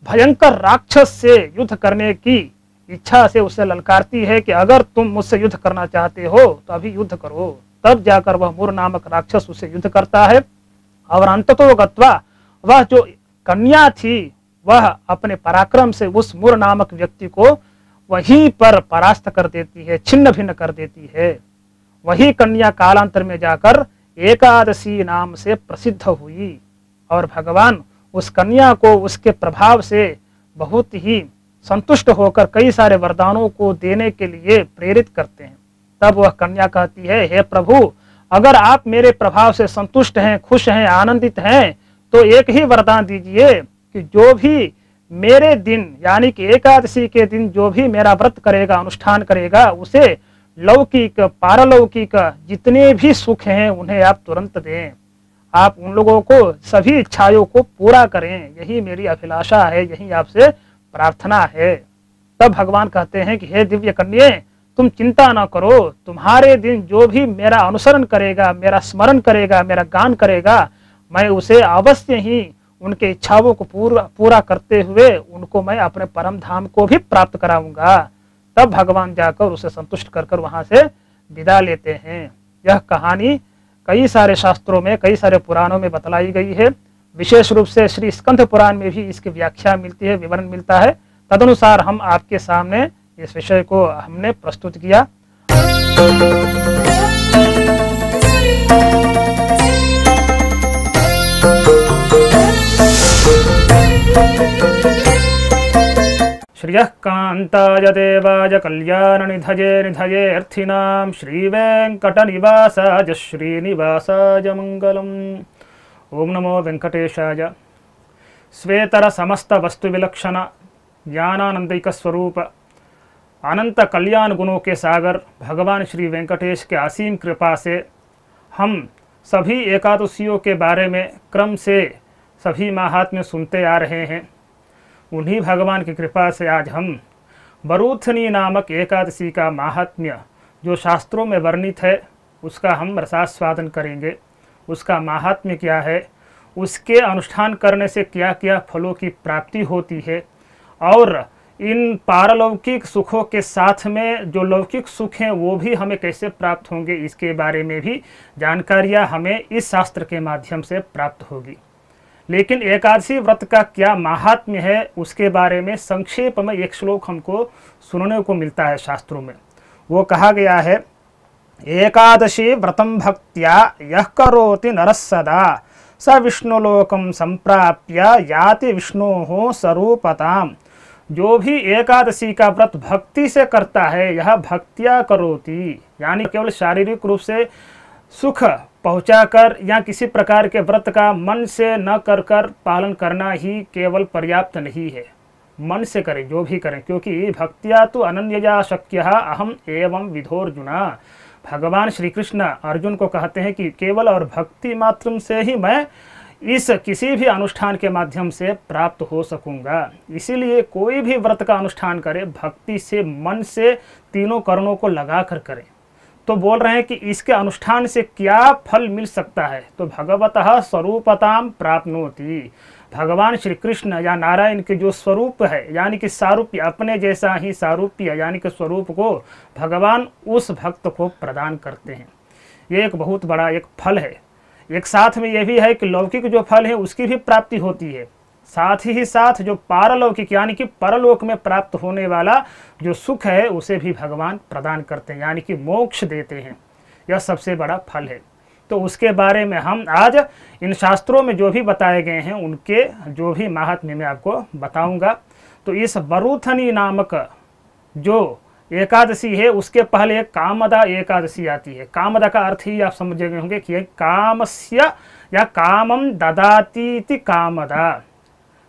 भयंकर राक्षस से युद्ध करने की इच्छा से उसे ललकारती है कि अगर तुम मुझसे युद्ध करना चाहते हो तो अभी युद्ध करो। तब जाकर वह मूर नामक राक्षस उससे युद्ध करता है और अंततो गत्वा वह जो कन्या थी वह अपने पराक्रम से उस मूर नामक व्यक्ति को वहीं पर परास्त कर देती है, छिन्न भिन्न कर देती है। वही कन्या कालांतर में जाकर एकादशी नाम से प्रसिद्ध हुई और भगवान उस कन्या को उसके प्रभाव से बहुत ही संतुष्ट होकर कई सारे वरदानों को देने के लिए प्रेरित करते हैं। तब वह कन्या कहती है, हे प्रभु, अगर आप मेरे प्रभाव से संतुष्ट हैं, खुश हैं, आनंदित हैं तो एक ही वरदान दीजिए कि जो भी मेरे दिन यानी कि एकादशी के दिन जो भी मेरा व्रत करेगा, अनुष्ठान करेगा, उसे लौकिक पारलौकिक जितने भी सुख हैं उन्हें आप तुरंत दें। आप उन लोगों को सभी इच्छाओं को पूरा करें, यही मेरी अभिलाषा है, यही आपसे प्रार्थना है। तब भगवान कहते हैं कि हे दिव्य कन्ये, तुम चिंता न करो, तुम्हारे दिन जो भी मेरा अनुसरण करेगा, मेरा स्मरण करेगा, मेरा गान करेगा, मैं उसे अवश्य ही उनके इच्छाओं को पूरा करते हुए उनको मैं अपने परम धाम को भी प्राप्त कराऊंगा। तब भगवान जाकर उसे संतुष्ट कर वहां से विदा लेते हैं। यह कहानी कई सारे शास्त्रों में, कई सारे पुराणों में बतलाई गई है। विशेष रूप से श्री स्कंद पुराण में भी इसकी व्याख्या मिलती है, विवरण मिलता है। तदनुसार हम आपके सामने इस विषय को हमने प्रस्तुत किया। श्रियः कान्ताय देवाय कल्याणनिधये निधये अर्थिनां श्रीवेङ्कटनिवासाय श्रीनिवासाय मङ्गलम्। ओम नमो वेंकटेशाय। श्वेतर समस्त वस्तु विलक्षण ज्ञानानंदिक स्वरूप अनंत कल्याण गुणों के सागर भगवान श्री वेंकटेश के असीम कृपा से हम सभी एकादशियों के बारे में क्रम से सभी महात्म्य सुनते आ रहे हैं। उन्हीं भगवान की कृपा से आज हम बरूथनी नामक एकादशी का महात्म्य जो शास्त्रों में वर्णित है उसका हम रसास्वादन करेंगे। उसका महात्म्य क्या है, उसके अनुष्ठान करने से क्या क्या फलों की प्राप्ति होती है और इन पारलौकिक सुखों के साथ में जो लौकिक सुख हैं वो भी हमें कैसे प्राप्त होंगे, इसके बारे में भी जानकारियाँ हमें इस शास्त्र के माध्यम से प्राप्त होगी। लेकिन एकादशी व्रत का क्या महात्म्य है उसके बारे में संक्षेप में एक श्लोक हमको सुनने को मिलता है शास्त्रों में। वो कहा गया है, एकादशी व्रतम भक्त्या यः करोति नरः सदा स विष्णुलोकम संप्राप्य याति विष्णोः स्वरूपताम्। जो भी एकादशी का व्रत भक्ति से करता है, यह भक्त्या करोति यानी केवल शारीरिक रूप से सुख पहुंचाकर या किसी प्रकार के व्रत का मन से न कर पालन करना ही केवल पर्याप्त नहीं है। मन से करें जो भी करें, क्योंकि भक्त्या तो अनन्यया शक्यः अहम एवं विधोर्जुना। भगवान श्री कृष्ण अर्जुन को कहते हैं कि केवल और भक्ति मात्र से ही मैं इस किसी भी अनुष्ठान के माध्यम से प्राप्त हो सकूंगा। इसीलिए कोई भी व्रत का अनुष्ठान करे भक्ति से, मन से, तीनों करणों को लगा कर करें। तो बोल रहे हैं कि इसके अनुष्ठान से क्या फल मिल सकता है, तो भगवतः स्वरूपताम प्राप्नोति। भगवान श्री कृष्ण या नारायण के जो स्वरूप है यानी कि सारूप्य, अपने जैसा ही सारूप्य यानी कि स्वरूप को भगवान उस भक्त को प्रदान करते हैं। ये एक बहुत बड़ा एक फल है। एक साथ में यह भी है कि लौकिक जो फल है उसकी भी प्राप्ति होती है, साथ ही साथ जो पारलौकिक यानी कि परलोक में प्राप्त होने वाला जो सुख है उसे भी भगवान प्रदान करते हैं यानी कि मोक्ष देते हैं। यह सबसे बड़ा फल है। तो उसके बारे में हम आज इन शास्त्रों में जो भी बताए गए हैं उनके जो भी महात्म्य मैं आपको बताऊंगा। तो इस वरुथनी नामक जो एकादशी है उसके पहले एक कामदा एकादशी आती है। कामदा का अर्थ ही आप समझ गए होंगे कि कामस्य या कामम ददातीति कामदा,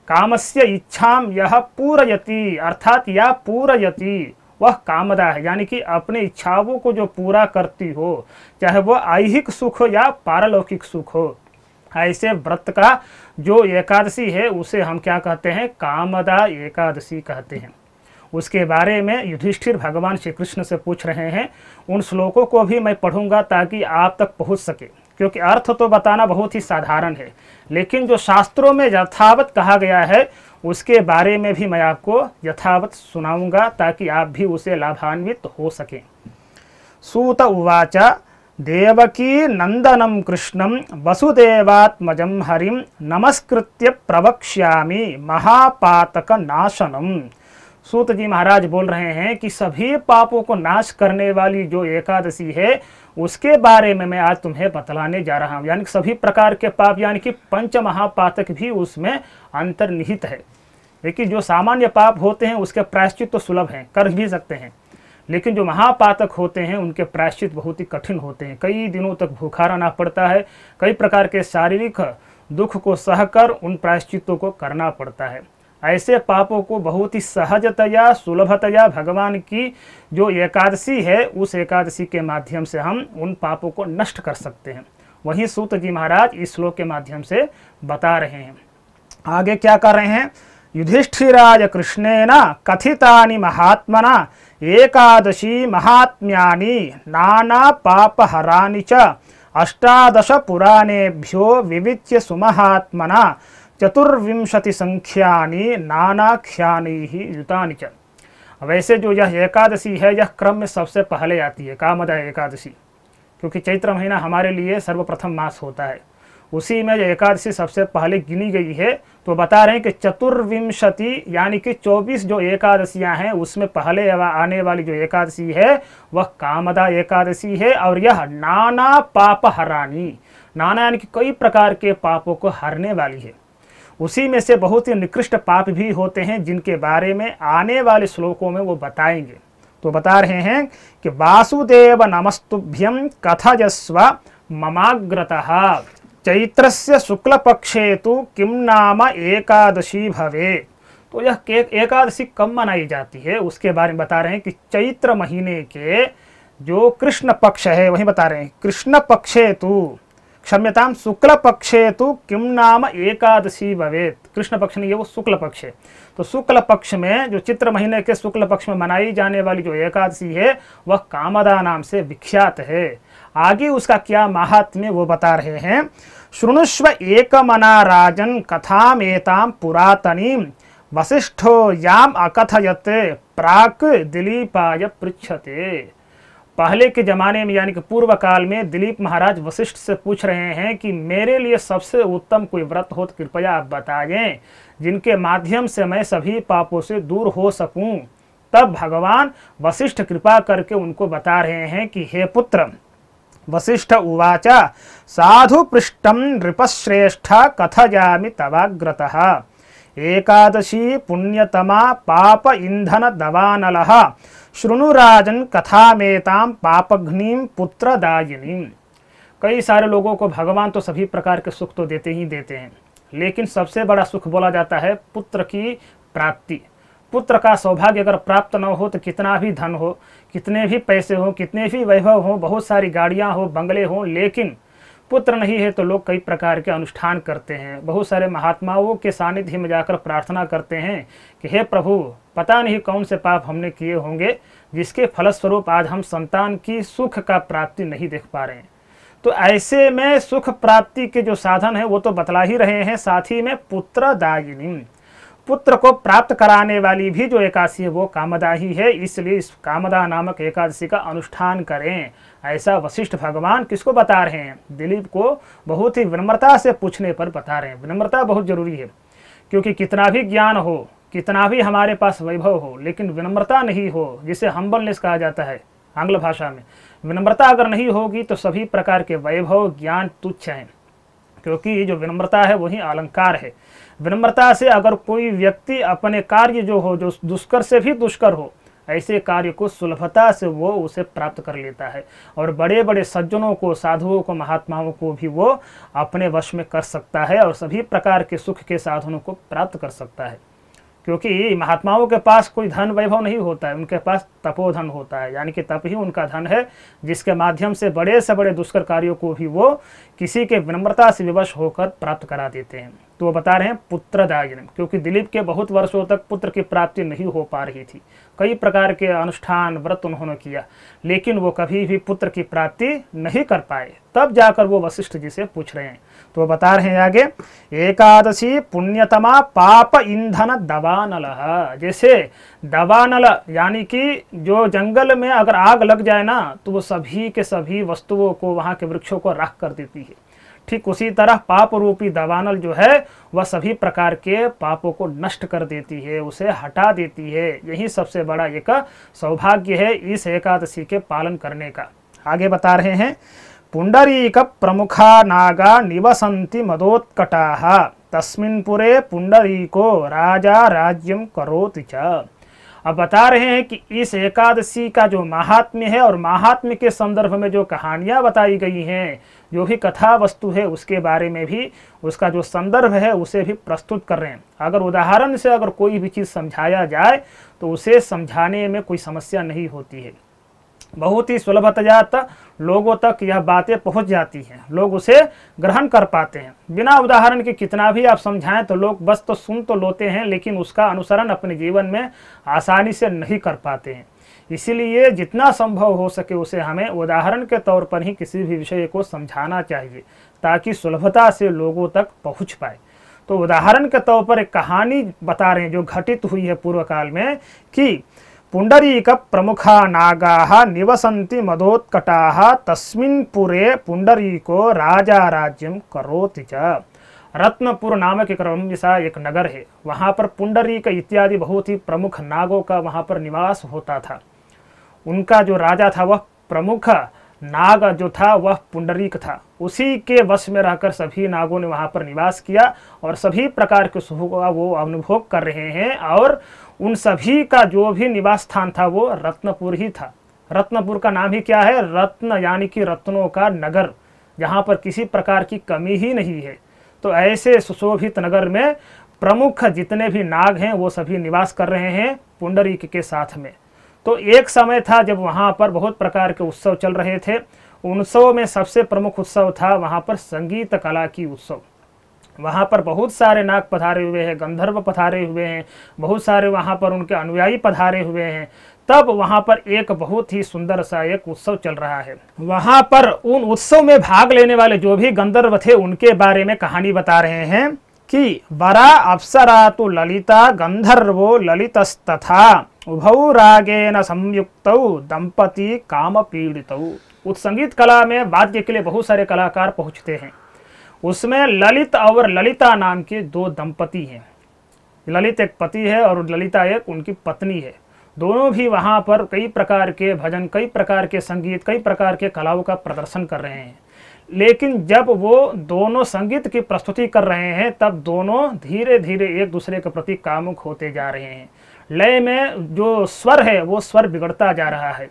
कामस्य इच्छाम यह पूरयति, अर्थात या पूरयति वह कामदा है, यानी कि अपने इच्छाओं को जो पूरा करती हो, चाहे वह ऐहिक सुख हो या पारलौकिक सुख हो। ऐसे व्रत का जो एकादशी है उसे हम क्या कहते हैं, कामदा एकादशी कहते हैं। उसके बारे में युधिष्ठिर भगवान श्री कृष्ण से पूछ रहे हैं। उन श्लोकों को भी मैं पढ़ूंगा ताकि आप तक पहुंच सके, क्योंकि अर्थ तो बताना बहुत ही साधारण है, लेकिन जो शास्त्रों में यथावत कहा गया है उसके बारे में भी मैं आपको यथावत सुनाऊंगा ताकि आप भी उसे लाभान्वित हो सकें। सूत उवाच देवकी नंदनम कृष्णम वसुदेवात्मजं हरिम नमस्कृत्य प्रवक्ष्यामि महापातक नाशनम। सूत जी महाराज बोल रहे हैं कि सभी पापों को नाश करने वाली जो एकादशी है उसके बारे में मैं आज तुम्हें बतलाने जा रहा हूँ। यानी कि सभी प्रकार के पाप, यानी कि पंच महापातक भी उसमें अंतर्निहित है। लेकिन जो सामान्य पाप होते हैं उसके प्रायश्चित तो सुलभ हैं, कर भी सकते हैं, लेकिन जो महापातक होते हैं उनके प्रायश्चित बहुत ही कठिन होते हैं। कई दिनों तक भूखा रहना पड़ता है, कई प्रकार के शारीरिक दुख को सहकर उन प्रायश्चितों को करना पड़ता है। ऐसे पापों को बहुत ही सहजतया सुलभतया भगवान की जो एकादशी है उस एकादशी के माध्यम से हम उन पापों को नष्ट कर सकते हैं। वहीं सूत जी महाराज इस श्लोक के माध्यम से बता रहे हैं। आगे क्या कर रहे हैं, युधिष्ठिराय कृष्णेन कथितानि महात्मना एकादशी महात्म्यानि नाना पापहरानि च अष्टादश पुराणेभ्यो विविच्य सुमहात्मना चतुर्विंशति संख्यानि नानाख्यानि ही युतानि च। वैसे जो यह एकादशी है यह क्रम में सबसे पहले आती है, कामदा एकादशी, क्योंकि चैत्र महीना हमारे लिए सर्वप्रथम मास होता है, उसी में यह एकादशी सबसे पहले गिनी गई है। तो बता रहे हैं कि चतुर्विंशति यानी कि 24 जो एकादशियां हैं उसमें पहले आने वाली जो एकादशी है वह कामदा एकादशी है। और यह नाना पाप हरानी, नाना यानी कि कई प्रकार के पापों को हरने वाली है। उसी में से बहुत ही निकृष्ट पाप भी होते हैं जिनके बारे में आने वाले श्लोकों में वो बताएंगे। तो बता रहे हैं कि वासुदेव नमस्तुभ्यं कथयस्व ममाग्रतः चैत्रस्य शुक्ल पक्षे तु किम नाम एकादशी भवे। तो यह एकादशी कब मनाई जाती है उसके बारे में बता रहे हैं कि चैत्र महीने के जो कृष्ण पक्ष है वही बता रहे हैं, कृष्ण पक्षे तु क्षम्यताम शुक्ल पक्षे तु किम नाम एकादशी भवेत। कृष्ण पक्ष नहीं है, वो शुक्ल पक्ष है। तो शुक्ल पक्ष में जो चित्र महीने के शुक्ल पक्ष में मनाई जाने वाली जो एकादशी है वह कामदा नाम से विख्यात है। आगे उसका क्या महात्म्य वो बता रहे हैं। शृणुष्व एकमना राजन कथाम एताम पुरातनीम वसिष्ठो याम अकथयत प्राक दिलीपाय पृच्छते। पहले के जमाने में यानी कि पूर्व काल में दिलीप महाराज वशिष्ठ से पूछ रहे हैं कि मेरे लिए सबसे उत्तम कोई व्रत हो तो कृपया आप बताएं जिनके माध्यम से मैं सभी पापों से दूर हो सकूं। तब भगवान वशिष्ठ कृपा करके उनको बता रहे हैं कि हे पुत्र, वशिष्ठ उवाच साधु पृष्ठम नृपश्रेष्ठ कथयामि तवाग्रतः एकादशी पुण्यतमा पाप ईंधन दवानलः शृणुराजन कथामेताम पापघ्नीम पुत्रदायिनीम। कई सारे लोगों को भगवान तो सभी प्रकार के सुख तो देते ही देते हैं, लेकिन सबसे बड़ा सुख बोला जाता है पुत्र की प्राप्ति। पुत्र का सौभाग्य अगर प्राप्त न हो तो कितना भी धन हो, कितने भी पैसे हो, कितने भी वैभव हो, बहुत सारी गाड़ियां हो, बंगले हो, लेकिन पुत्र नहीं है तो लोग कई प्रकार के अनुष्ठान करते हैं। बहुत सारे महात्माओं के सानिध्य में जाकर प्रार्थना करते हैं कि हे प्रभु, पता नहीं कौन से पाप हमने किए होंगे जिसके फलस्वरूप आज हम संतान की सुख का प्राप्ति नहीं देख पा रहे हैं। तो ऐसे में सुख प्राप्ति के जो साधन है वो तो बतला ही रहे हैं, साथ ही में पुत्रदायिनी, पुत्र को प्राप्त कराने वाली भी जो एकादशी है वो कामदा ही है। इसलिए इस कामदा नामक एकादशी का अनुष्ठान करें, ऐसा वशिष्ठ भगवान किसको बता रहे हैं, दिलीप को बहुत ही विनम्रता से पूछने पर बता रहे हैं। विनम्रता बहुत जरूरी है, क्योंकि कितना भी ज्ञान हो, कितना भी हमारे पास वैभव हो, लेकिन विनम्रता नहीं हो, जिसे हम्बलनेस कहा जाता है, आंग्ल भाषा में। विनम्रता अगर नहीं होगी तो सभी प्रकार के वैभव ज्ञान तुच्छ हैं, क्योंकि जो विनम्रता है वही अलंकार है। विनम्रता से अगर कोई व्यक्ति अपने कार्य जो हो, जो दुष्कर से भी दुष्कर हो, ऐसे कार्य को सुलभता से वो उसे प्राप्त कर लेता है और बड़े बड़े सज्जनों को, साधुओं को, महात्माओं को भी वो अपने वश में कर सकता है और सभी प्रकार के सुख के साधनों को प्राप्त कर सकता है। क्योंकि महात्माओं के पास कोई धन वैभव नहीं होता है, उनके पास तपोधन होता है, यानी कि तप ही उनका धन है, जिसके माध्यम से बड़े दुष्कर कार्यों को भी वो किसी के विनम्रता से विवश होकर प्राप्त करा देते हैं। तो वो बता रहे हैं पुत्रदायिनम, क्योंकि दिलीप के बहुत वर्षों तक पुत्र की प्राप्ति नहीं हो पा रही थी। कई प्रकार के अनुष्ठान व्रत उन्होंने किया, लेकिन वो कभी भी पुत्र की प्राप्ति नहीं कर पाए। तब जाकर वो वशिष्ठ जी से पूछ रहे हैं। तो वो बता रहे हैं आगे, एकादशी पुण्यतमा पाप ईंधन दवानल। जैसे दवानल यानी कि जो जंगल में अगर आग लग जाए ना, तो वो सभी के सभी वस्तुओं को, वहाँ के वृक्षों को राख कर देती है। ठीक उसी तरह पाप रूपी दवानल जो है वह सभी प्रकार के पापों को नष्ट कर देती है, उसे हटा देती है। यही सबसे बड़ा एक सौभाग्य है इस एकादशी के पालन करने का। आगे बता रहे हैं, पुंडरीक प्रमुखा नागा निवसन्ति मदोत्कटाः तस्मिन् पुरे पुंडरीको राजा राज्यम करोति च। अब बता रहे हैं कि इस एकादशी का जो महात्म्य है और महात्म्य के संदर्भ में जो कहानियां बताई गई हैं, जो भी कथा वस्तु है, उसके बारे में भी, उसका जो संदर्भ है उसे भी प्रस्तुत कर रहे हैं। अगर उदाहरण से अगर कोई भी चीज़ समझाया जाए तो उसे समझाने में कोई समस्या नहीं होती है, बहुत ही सुलभतया लोगों तक यह बातें पहुंच जाती हैं, लोग उसे ग्रहण कर पाते हैं। बिना उदाहरण के कितना भी आप समझाएं तो लोग बस तो सुन तो लेते हैं, लेकिन उसका अनुसरण अपने जीवन में आसानी से नहीं कर पाते हैं। इसीलिए जितना संभव हो सके उसे हमें उदाहरण के तौर पर ही किसी भी विषय को समझाना चाहिए, ताकि सुलभता से लोगों तक पहुँच पाए। तो उदाहरण के तौर पर एक कहानी बता रहे हैं जो घटित हुई है पूर्व काल में, कि पुंडरीक प्रमुखा नागाः निवसन्ति मदोत्कटाः तस्मिन् पुरे पुंडरीको राजा राज्यम करोति च। रत्नपुर नामक एक रमणीय एक नगर है, वहाँ पर पुंडरीक इत्यादि बहुत ही प्रमुख नागों का वहाँ पर निवास होता था। उनका जो राजा था वह प्रमुख नाग जो था वह पुंडरीक था। उसी के वश में रहकर सभी नागों ने वहाँ पर निवास किया और सभी प्रकार के सुखों का वो अनुभोग कर रहे हैं। और उन सभी का जो भी निवास स्थान था वो रत्नपुर ही था। रत्नपुर का नाम ही क्या है? रत्न, यानी कि रत्नों का नगर, जहाँ पर किसी प्रकार की कमी ही नहीं है। तो ऐसे सुशोभित नगर में प्रमुख जितने भी नाग हैं वो सभी निवास कर रहे हैं पुंडरीक के साथ में। तो एक समय था जब वहाँ पर बहुत प्रकार के उत्सव चल रहे थे। उन उत्सवों में सबसे प्रमुख उत्सव था वहाँ पर संगीत कला की उत्सव। वहाँ पर बहुत सारे नाग पधारे हुए हैं, गंधर्व पधारे हुए हैं, बहुत सारे वहाँ पर उनके अनुयायी पधारे हुए हैं। तब वहाँ पर एक बहुत ही सुंदर सा एक उत्सव चल रहा है। वहाँ पर उन उत्सव में भाग लेने वाले जो भी गंधर्व थे उनके बारे में कहानी बता रहे हैं कि वरा अप्सरा तो ललिता गंधर्वो ललितस्तथा उभौ रागेन संयुक्तौ दंपति काम पीड़ितौ। उस संगीत कला में वाद्य के लिए बहुत सारे कलाकार पहुँचते हैं। उसमें ललित और ललिता नाम के दो दंपति हैं। ललित एक पति है और ललिता एक उनकी पत्नी है। दोनों भी वहाँ पर कई प्रकार के भजन, कई प्रकार के संगीत, कई प्रकार के कलाओं का प्रदर्शन कर रहे हैं। लेकिन जब वो दोनों संगीत की प्रस्तुति कर रहे हैं तब दोनों धीरे धीरे एक दूसरे के प्रति कामुक होते जा रहे हैं। लय में जो स्वर है वो स्वर बिगड़ता जा रहा है।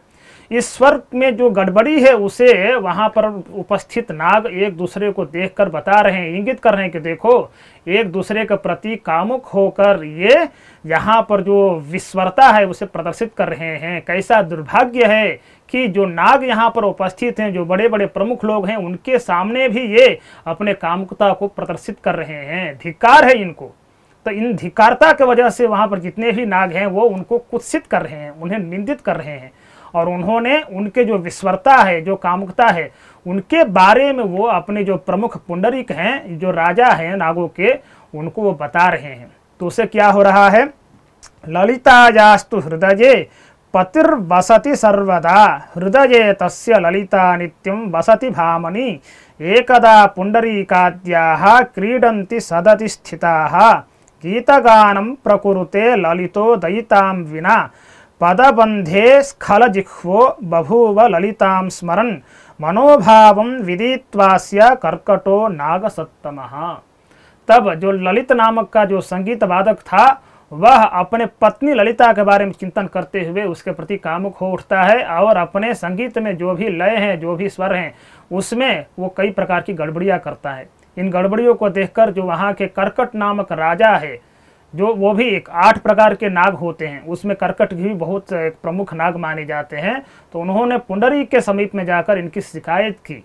इस स्वर में जो गड़बड़ी है उसे वहाँ पर उपस्थित नाग एक दूसरे को देखकर बता रहे हैं, इंगित कर रहे हैं कि देखो एक दूसरे के प्रति कामुक होकर ये यहाँ पर जो विस्वरता है उसे प्रदर्शित कर रहे हैं। कैसा दुर्भाग्य है कि जो नाग यहाँ पर उपस्थित हैं, जो बड़े बड़े प्रमुख लोग हैं, उनके सामने भी ये अपने कामुकता को प्रदर्शित कर रहे हैं। धिक्कार है इनको। तो इन धिक्कारता के वजह से वहाँ पर जितने भी नाग हैं वो उनको कुत्सित कर रहे हैं, उन्हें निंदित कर रहे हैं। और उन्होंने उनके जो विस्वरता है, जो कामुकता है, उनके बारे में वो अपने जो प्रमुख पुंडरीक हैं, जो राजा हैं नागों के, उनको वो बता रहे हैं। तो उसे क्या हो रहा है? ललितायास्तु हृदये पतिर्वसति सर्वदा हृदये तस्य ललिता नित्यं वसति भामनी एकदा पुंडरीकाद्याः क्रीडन्ति सदति स्थिताः गीतगानं प्रकुरुते ललितो दयितां विना पदबंधे स्खलजिह्वो बभूव ललितां स्मरन् मनोभावं विदित्वास्य कर्कटो नागसत्तमः। तब जो ललित नामक का जो संगीत वादक था वह अपने पत्नी ललिता के बारे में चिंतन करते हुए उसके प्रति कामुक हो उठता है और अपने संगीत में जो भी लय हैं, जो भी स्वर हैं, उसमें वो कई प्रकार की गड़बड़ियां करता है। इन गड़बड़ियों को देखकर जो वहाँ के कर्कट नामक राजा है, जो वो भी एक 8 प्रकार के नाग होते हैं, उसमें कर्कट भी बहुत एक प्रमुख नाग माने जाते हैं, तो उन्होंने पुंडरीक के समीप में जाकर इनकी शिकायत की,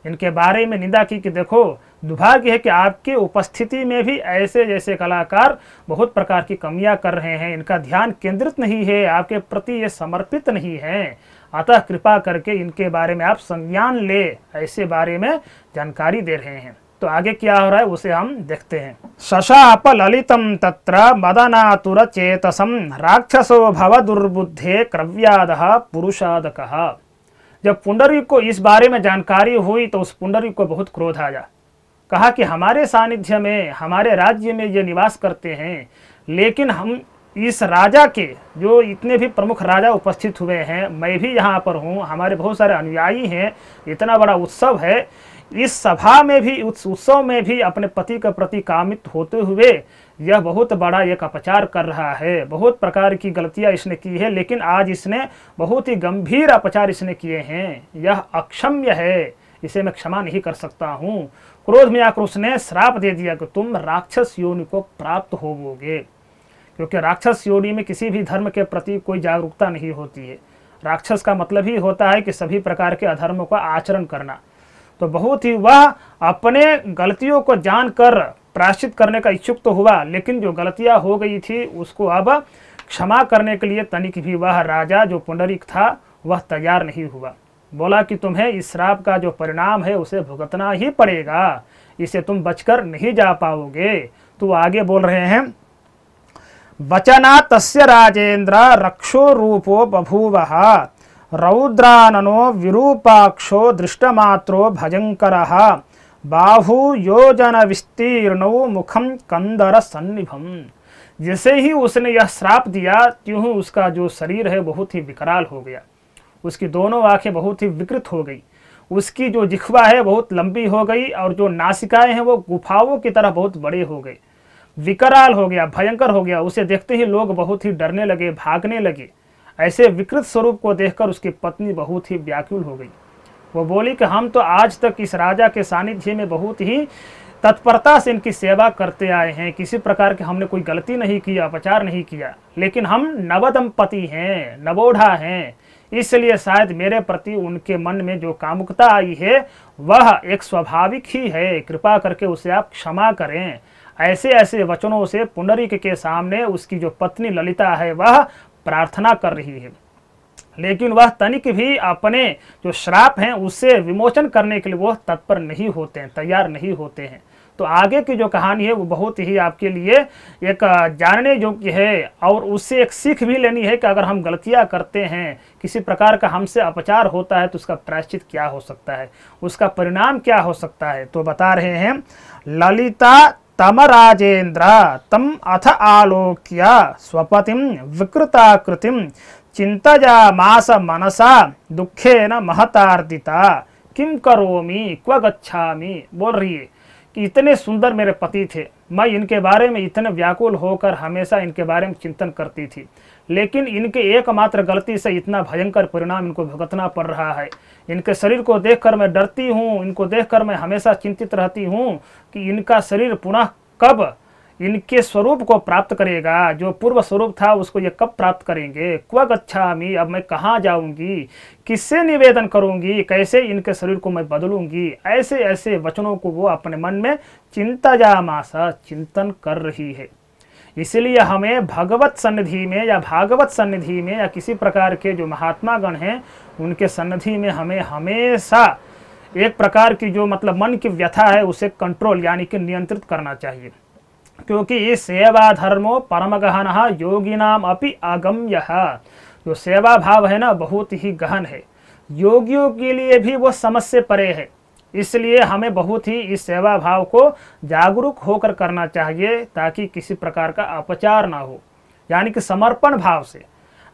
इनके बारे में निंदा की कि देखो दुर्भाग्य है कि आपकी उपस्थिति में भी ऐसे जैसे कलाकार बहुत प्रकार की कमियां कर रहे हैं, इनका ध्यान केंद्रित नहीं है, आपके प्रति ये समर्पित नहीं है, अतः कृपा करके इनके बारे में आप संज्ञान ले, ऐसे बारे में जानकारी दे रहे हैं। तो आगे क्या हो रहा है उसे हम देखते हैं। शशाप ललितम तत्र मदनातुर चेतसम राक्षसो भव दुर्बुद्धे क्रव्यादः पुरुषादकः। जब पुंडरीक को इस बारे में जानकारी हुई तो उस पुंडरीक को बहुत क्रोध आया। कहा कि हमारे सानिध्य में, हमारे राज्य में ये निवास करते हैं, लेकिन हम इस राजा के जो इतने भी प्रमुख राजा उपस्थित हुए हैं, मैं भी यहाँ पर हूँ, हमारे बहुत सारे अनुयायी हैं, इतना बड़ा उत्सव है, इस सभा में भी, उस उत्सव में भी अपने पति के प्रति कामित होते हुए यह बहुत बड़ा एक अपचार कर रहा है। बहुत प्रकार की गलतियां इसने की है, लेकिन आज इसने बहुत ही गंभीर अपचार इसने किए हैं, यह अक्षम्य है, इसे मैं क्षमा नहीं कर सकता हूँ। क्रोध में आकर उसने श्राप दे दिया कि तुम राक्षस योनि को प्राप्त होवोगे, क्योंकि राक्षस योनि में किसी भी धर्म के प्रति कोई जागरूकता नहीं होती है। राक्षस का मतलब ही होता है कि सभी प्रकार के अधर्मों का आचरण करना। तो बहुत ही वह अपने गलतियों को जानकर प्रायश्चित करने का इच्छुक तो हुआ, लेकिन जो गलतियां हो गई थी उसको अब क्षमा करने के लिए तनिक भी वह राजा जो पुंडरीक था वह तैयार नहीं हुआ। बोला कि तुम्हें इस श्राप का जो परिणाम है उसे भुगतना ही पड़ेगा, इसे तुम बचकर नहीं जा पाओगे। तो आगे बोल रहे हैं, वचना तस्य राजेंद्र रक्षो रूपो बभूवः रौद्राननो विरूपाक्षो दृष्टमात्रो भयंकरः बाहु योजन विस्तीर्णो मुखम कंदर सन्निभम। जैसे ही उसने यह श्राप दिया त्यों ही उसका जो शरीर है बहुत ही विकराल हो गया, उसकी दोनों आंखें बहुत ही विकृत हो गई, उसकी जो जिह्वा है बहुत लंबी हो गई और जो नासिकाएं हैं वो गुफाओं की तरह बहुत बड़े हो गए, विकराल हो गया, भयंकर हो गया। उसे देखते ही लोग बहुत ही डरने लगे, भागने लगे। ऐसे विकृत स्वरूप को देखकर उसकी पत्नी बहुत ही व्याकुल हो गई। वो बोली कि हम तो आज तक इस राजा के सानिध्य में बहुत ही तत्परता से इनकी सेवा करते आए हैं, किसी प्रकार के हमने कोई गलती नहीं किया, अपचार नहीं किया, लेकिन हम नवदंपति हैं, नवोढ़ा हैं, इसलिए शायद मेरे प्रति उनके मन में जो कामुकता आई है वह एक स्वाभाविक ही है, कृपा करके उसे आप क्षमा करें। ऐसे ऐसे वचनों से पुंडरीक के सामने उसकी जो पत्नी ललिता है वह प्रार्थना कर रही है, लेकिन वह तनिक भी अपने जो श्राप हैं उससे विमोचन करने के लिए वह तत्पर नहीं होते हैं, तैयार नहीं होते हैं। तो आगे की जो कहानी है वो बहुत ही आपके लिए एक जानने योग्य है और उससे एक सीख भी लेनी है कि अगर हम गलतियां करते हैं, किसी प्रकार का हमसे अपचार होता है तो उसका प्रायश्चित क्या हो सकता है, उसका परिणाम क्या हो सकता है। तो बता रहे हैं, ललिता तम राजेंद्र तम अथ आलोक्य स्वपतिम विकृताकृतिम चिंतयामास मनसा दुखेन महतार्दिता किम करोमि क्व गच्छामि। बोल रही है कि इतने सुंदर मेरे पति थे, मैं इनके बारे में इतने व्याकुल होकर हमेशा इनके बारे में चिंतन करती थी, लेकिन इनके एकमात्र गलती से इतना भयंकर परिणाम इनको भुगतना पड़ रहा है। इनके शरीर को देखकर मैं डरती हूँ, इनको देखकर मैं हमेशा चिंतित रहती हूँ कि इनका शरीर पुनः कब इनके स्वरूप को प्राप्त करेगा, जो पूर्व स्वरूप था उसको ये कब प्राप्त करेंगे। क्व गच्छामि, अब मैं कहाँ जाऊंगी, किससे निवेदन करूंगी, कैसे इनके शरीर को मैं बदलूंगी। ऐसे ऐसे वचनों को वो अपने मन में चिंतयामासा, चिंतन कर रही है। इसलिए हमें भगवत सन्निधि में या भागवत सन्निधि में या किसी प्रकार के जो महात्मा गण हैं उनके सन्निधि में हमें हमेशा एक प्रकार की जो मतलब मन की व्यथा है उसे कंट्रोल यानी कि नियंत्रित करना चाहिए, क्योंकि ये सेवा धर्मो परम गहनः योगिनाम अपि अगम्यः। जो सेवा भाव है ना बहुत ही गहन है, योगियों के लिए भी वो समझ से परे है। इसलिए हमें बहुत ही इस सेवा भाव को जागरूक होकर करना चाहिए ताकि किसी प्रकार का अपचार ना हो, यानी कि समर्पण भाव से।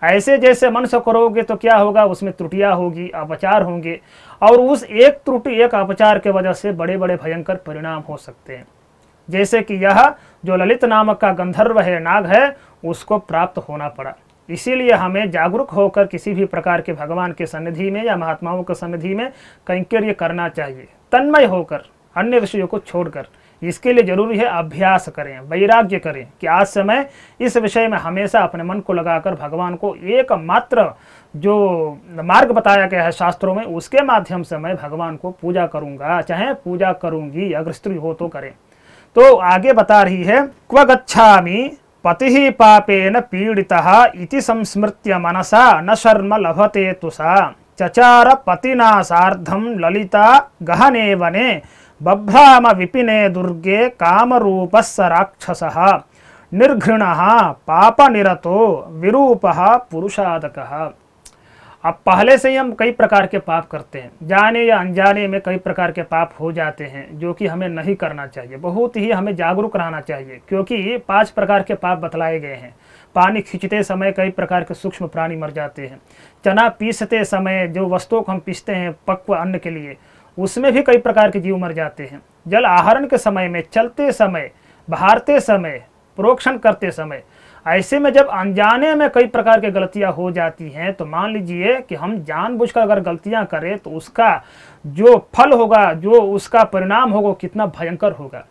ऐसे जैसे मन से करोगे तो क्या होगा, उसमें त्रुटियां होगी, अपचार होंगे, और उस एक त्रुटि एक अपचार के वजह से बड़े बड़े भयंकर परिणाम हो सकते हैं। जैसे कि यह जो ललित नामक का गंधर्व है, नाग है, उसको प्राप्त होना पड़ा। इसीलिए हमें जागरूक होकर किसी भी प्रकार के भगवान के सन्निधि में या महात्माओं के सन्निधि में कैंकर्य करना चाहिए, तन्मय होकर, अन्य विषयों को छोड़कर। इसके लिए जरूरी है अभ्यास करें, वैराग्य करें कि आज से मैं इस विषय में हमेशा अपने मन को लगाकर भगवान को एकमात्र जो मार्ग बताया गया है शास्त्रों में, उसके माध्यम से मैं भगवान को पूजा करूंगा, चाहे पूजा करूंगी, अगर स्त्री हो तो करें। तो आगे बता रही है, क्व गच्छामि पतिः पापेन पीडितः इति संस्मृत्य मनसा न शर्म लभते तुसा चचार पतिना सार्धं ललिता गहने वने बभ्राम विपिने दुर्गे कामरूपस्स राक्षसः निर्घृणः पापनिरतो विरूपः पुरुषादकः। अब पहले से ही हम कई प्रकार के पाप करते हैं, जाने या अनजाने में कई प्रकार के पाप हो जाते हैं, जो कि हमें नहीं करना चाहिए। बहुत ही हमें जागरूक रहना चाहिए, क्योंकि 5 प्रकार के पाप बतलाए गए हैं। पानी खींचते समय कई प्रकार के सूक्ष्म प्राणी मर जाते हैं। चना पीसते समय जो वस्तुओं को हम पीसते हैं पक्व अन्न के लिए, उसमें भी कई प्रकार के जीव मर जाते हैं। जल आहरण के समय में, चलते समय, बहारते समय, प्रोक्षण करते समय, ऐसे में जब अनजाने में कई प्रकार की गलतियां हो जाती हैं, तो मान लीजिए कि हम जानबूझकर अगर गलतियां करें तो उसका जो फल होगा, जो उसका परिणाम होगा, कितना भयंकर होगा।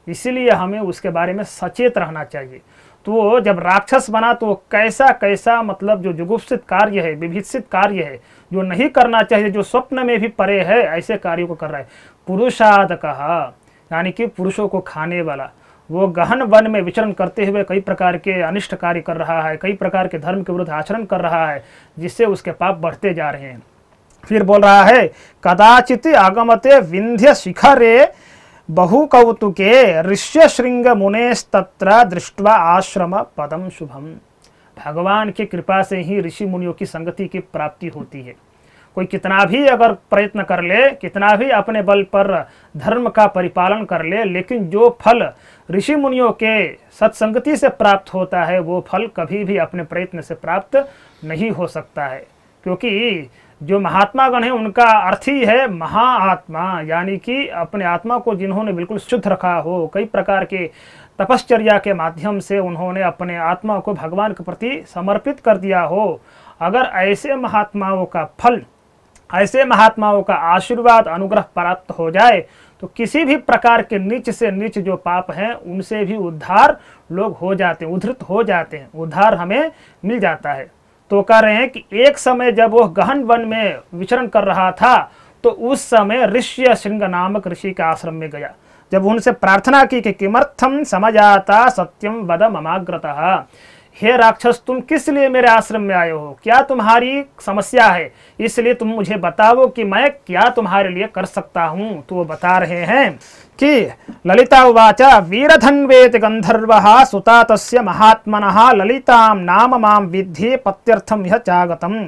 इसीलिए हमें उसके बारे में सचेत रहना चाहिए। तो जब राक्षस बना तो कैसा कैसा मतलब जो जुगुप्सित कार्य है, विभीषित कार्य है, जो नहीं करना चाहिए, जो स्वप्न में भी परे है, ऐसे कार्यों को कर रहा है। पुरुषाद कहा, यानी कि पुरुषों को खाने वाला, वो गहन वन में विचरण करते हुए कई प्रकार के अनिष्ट कार्य कर रहा है, कई प्रकार के धर्म के विरुद्ध आचरण कर रहा है, जिससे उसके पाप बढ़ते जा रहे हैं। फिर बोल रहा है, कदाचित आगमते विंध्य शिखरे बहु कौतुके ऋष्य श्रृंग मुनेस्तत्र दृष्ट्वा आश्रम पदम शुभम। भगवान की कृपा से ही ऋषि मुनियों की संगति की प्राप्ति होती है। कोई कितना भी अगर प्रयत्न कर ले, कितना भी अपने बल पर धर्म का परिपालन कर ले, लेकिन जो फल ऋषि मुनियों के सत्संगति से प्राप्त होता है, वो फल कभी भी अपने प्रयत्न से प्राप्त नहीं हो सकता है। क्योंकि जो महात्मा गण है उनका अर्थ ही है महाआत्मा, यानी कि अपने आत्मा को जिन्होंने बिल्कुल शुद्ध रखा हो, कई प्रकार के तपश्चर्या के माध्यम से उन्होंने अपने आत्मा को भगवान के प्रति समर्पित कर दिया हो। अगर ऐसे महात्माओं का फल, ऐसे महात्माओं का आशीर्वाद, अनुग्रह प्राप्त हो जाए, तो किसी भी प्रकार के नीच से नीच जो पाप हैं उनसे भी उद्धार लोग हो जाते हैं, उद्धृत हो जाते हैं, उद्धार हमें मिल जाता है। तो कह रहे हैं कि एक समय जब वह गहन वन में विचरण कर रहा था, तो उस समय ऋष्य श्रृंग नामक ऋषि के आश्रम में गया। जब उनसे प्रार्थना की कि किमर्थम समजाता सत्यम वद ममाग्रतः, हे राक्षस तुम किस लिए मेरे आश्रम में आए हो, क्या तुम्हारी समस्या है, इसलिए तुम मुझे बताओ कि मैं क्या तुम्हारे लिए कर सकता हूं। तो वो बता रहे हैं कि ललिता उवाच वीरधन्वेति गंधर्वः सुता तस्य महात्मनः ललितां नाम मां विद्धि पत्यर्थम यह चागतम।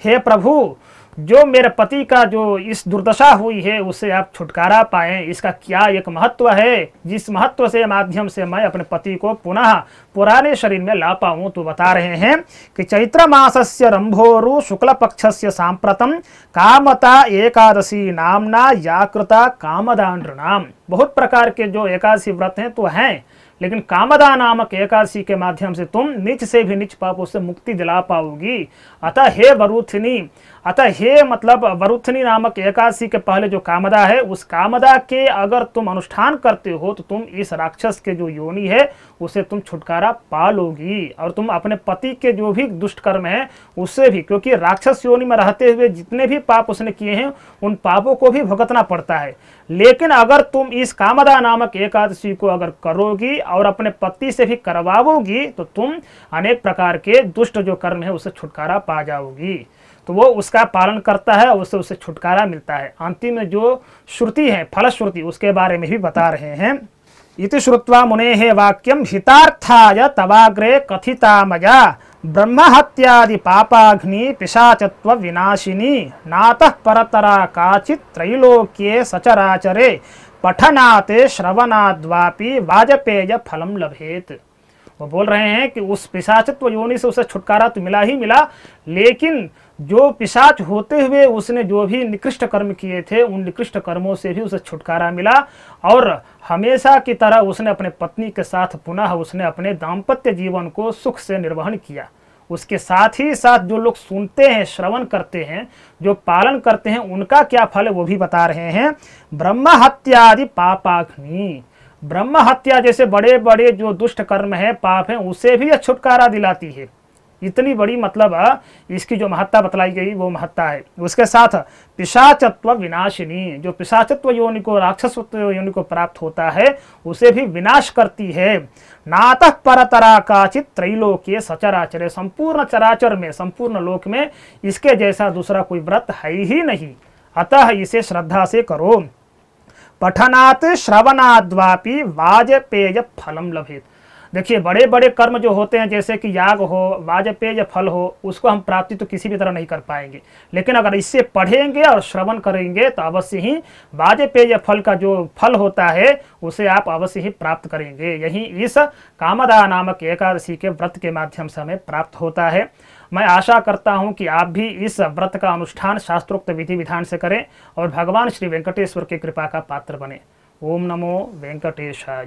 हे प्रभु, जो मेरे पति का जो इस दुर्दशा हुई है उससे आप छुटकारा पाएं, इसका क्या एक महत्व है, जिस महत्व से माध्यम से मैं अपने पति को पुनः पुराने शरीर में ला पाऊं। तो बता रहे हैं कि चैत्र मासस्य रंभोरु शुक्ल पक्षस्य सांप्रतम कामता एकादशी नामना याकृता कामदा नृणाम। बहुत प्रकार के जो एकादशी व्रत हैं तो हैं, लेकिन कामदा नामक एकादशी के माध्यम से तुम नीच से भी नीच पापों से मुक्ति दिला पाओगी। अतः हे वरुथिनी, अतः हे मतलब वरुथिनी नामक एकादशी के पहले जो कामदा है, उस कामदा के अगर तुम अनुष्ठान करते हो तो तुम इस राक्षस के जो योनि है उसे तुम छुटकारा पा लोगी, और तुम अपने पति के जो भी दुष्ट कर्म है उससे भी, क्योंकि राक्षस योनि में रहते हुए जितने भी पाप उसने किए हैं उन पापों को भी भुगतना पड़ता है। लेकिन अगर तुम इस कामदा नामक एकादशी को अगर करोगी और अपने पति से भी करवाओगी, तो तुम अनेक प्रकार के दुष्ट जो कर्म है उससे छुटकारा पा जाओगी। तो वो उसका पालन करता है और उससे उसे छुटकारा मिलता है। अंतिम में जो श्रुति है, फलश्रुति, उसके बारे में भी बता रहे हैं। इति श्रुत्वा मुनेः वाक्यम हितार्थाय तवाग्रे कथिता मया ब्रह्महत्यादि पापाग्नि पिशाचत्व विनाशिनी नातः परतरा काचित् त्रैलोक्ये सचराचरे पठनाते श्रवणाद्वापि वाजपेय फलम लभेत। वो बोल रहे हैं कि उस पिशाचत्व योनि से उसे छुटकारा तो मिला ही मिला, लेकिन जो पिशाच होते हुए उसने जो भी निकृष्ट कर्म किए थे उन निकृष्ट कर्मों से भी उसे छुटकारा मिला, और हमेशा की तरह उसने अपने पत्नी के साथ पुनः उसने अपने दाम्पत्य जीवन को सुख से निर्वहन किया। उसके साथ ही साथ जो लोग सुनते हैं, श्रवण करते हैं, जो पालन करते हैं, उनका क्या फल है वो भी बता रहे हैं। ब्रह्म हत्यादि पापाग्नि, ब्रह्म हत्या जैसे बड़े बड़े जो दुष्ट कर्म है, पाप है, उसे भी छुटकारा दिलाती है। इतनी बड़ी मतलब इसकी जो महत्ता बतलाई गई वो महत्ता है। उसके साथ पिशाचत्व विनाशिनी, जो पिशाचत्व योनि को, राक्षसत्व योनि को प्राप्त होता है उसे भी विनाश करती है। नातः परतरा काचित त्रैलोक्य सचराचर, संपूर्ण चराचर में, संपूर्ण लोक में इसके जैसा दूसरा कोई व्रत है ही नहीं, अतः इसे श्रद्धा से करो। पठनात् श्रवणाद्वापि वाजपेय फलम लभेत। देखिए बड़े बड़े कर्म जो होते हैं जैसे कि याग हो, वाजपेय फल हो, उसको हम प्राप्ति तो किसी भी तरह नहीं कर पाएंगे, लेकिन अगर इससे पढ़ेंगे और श्रवण करेंगे तो अवश्य ही वाजपेय फल का जो फल होता है उसे आप अवश्य ही प्राप्त करेंगे। यही इस कामदा नामक एकादशी के व्रत के माध्यम से हमें प्राप्त होता है। मैं आशा करता हूं कि आप भी इस व्रत का अनुष्ठान शास्त्रोक्त विधि विधान से करें और भगवान श्री वेंकटेश्वर की कृपा का पात्र बने। ओम नमो वेंकटेशाय।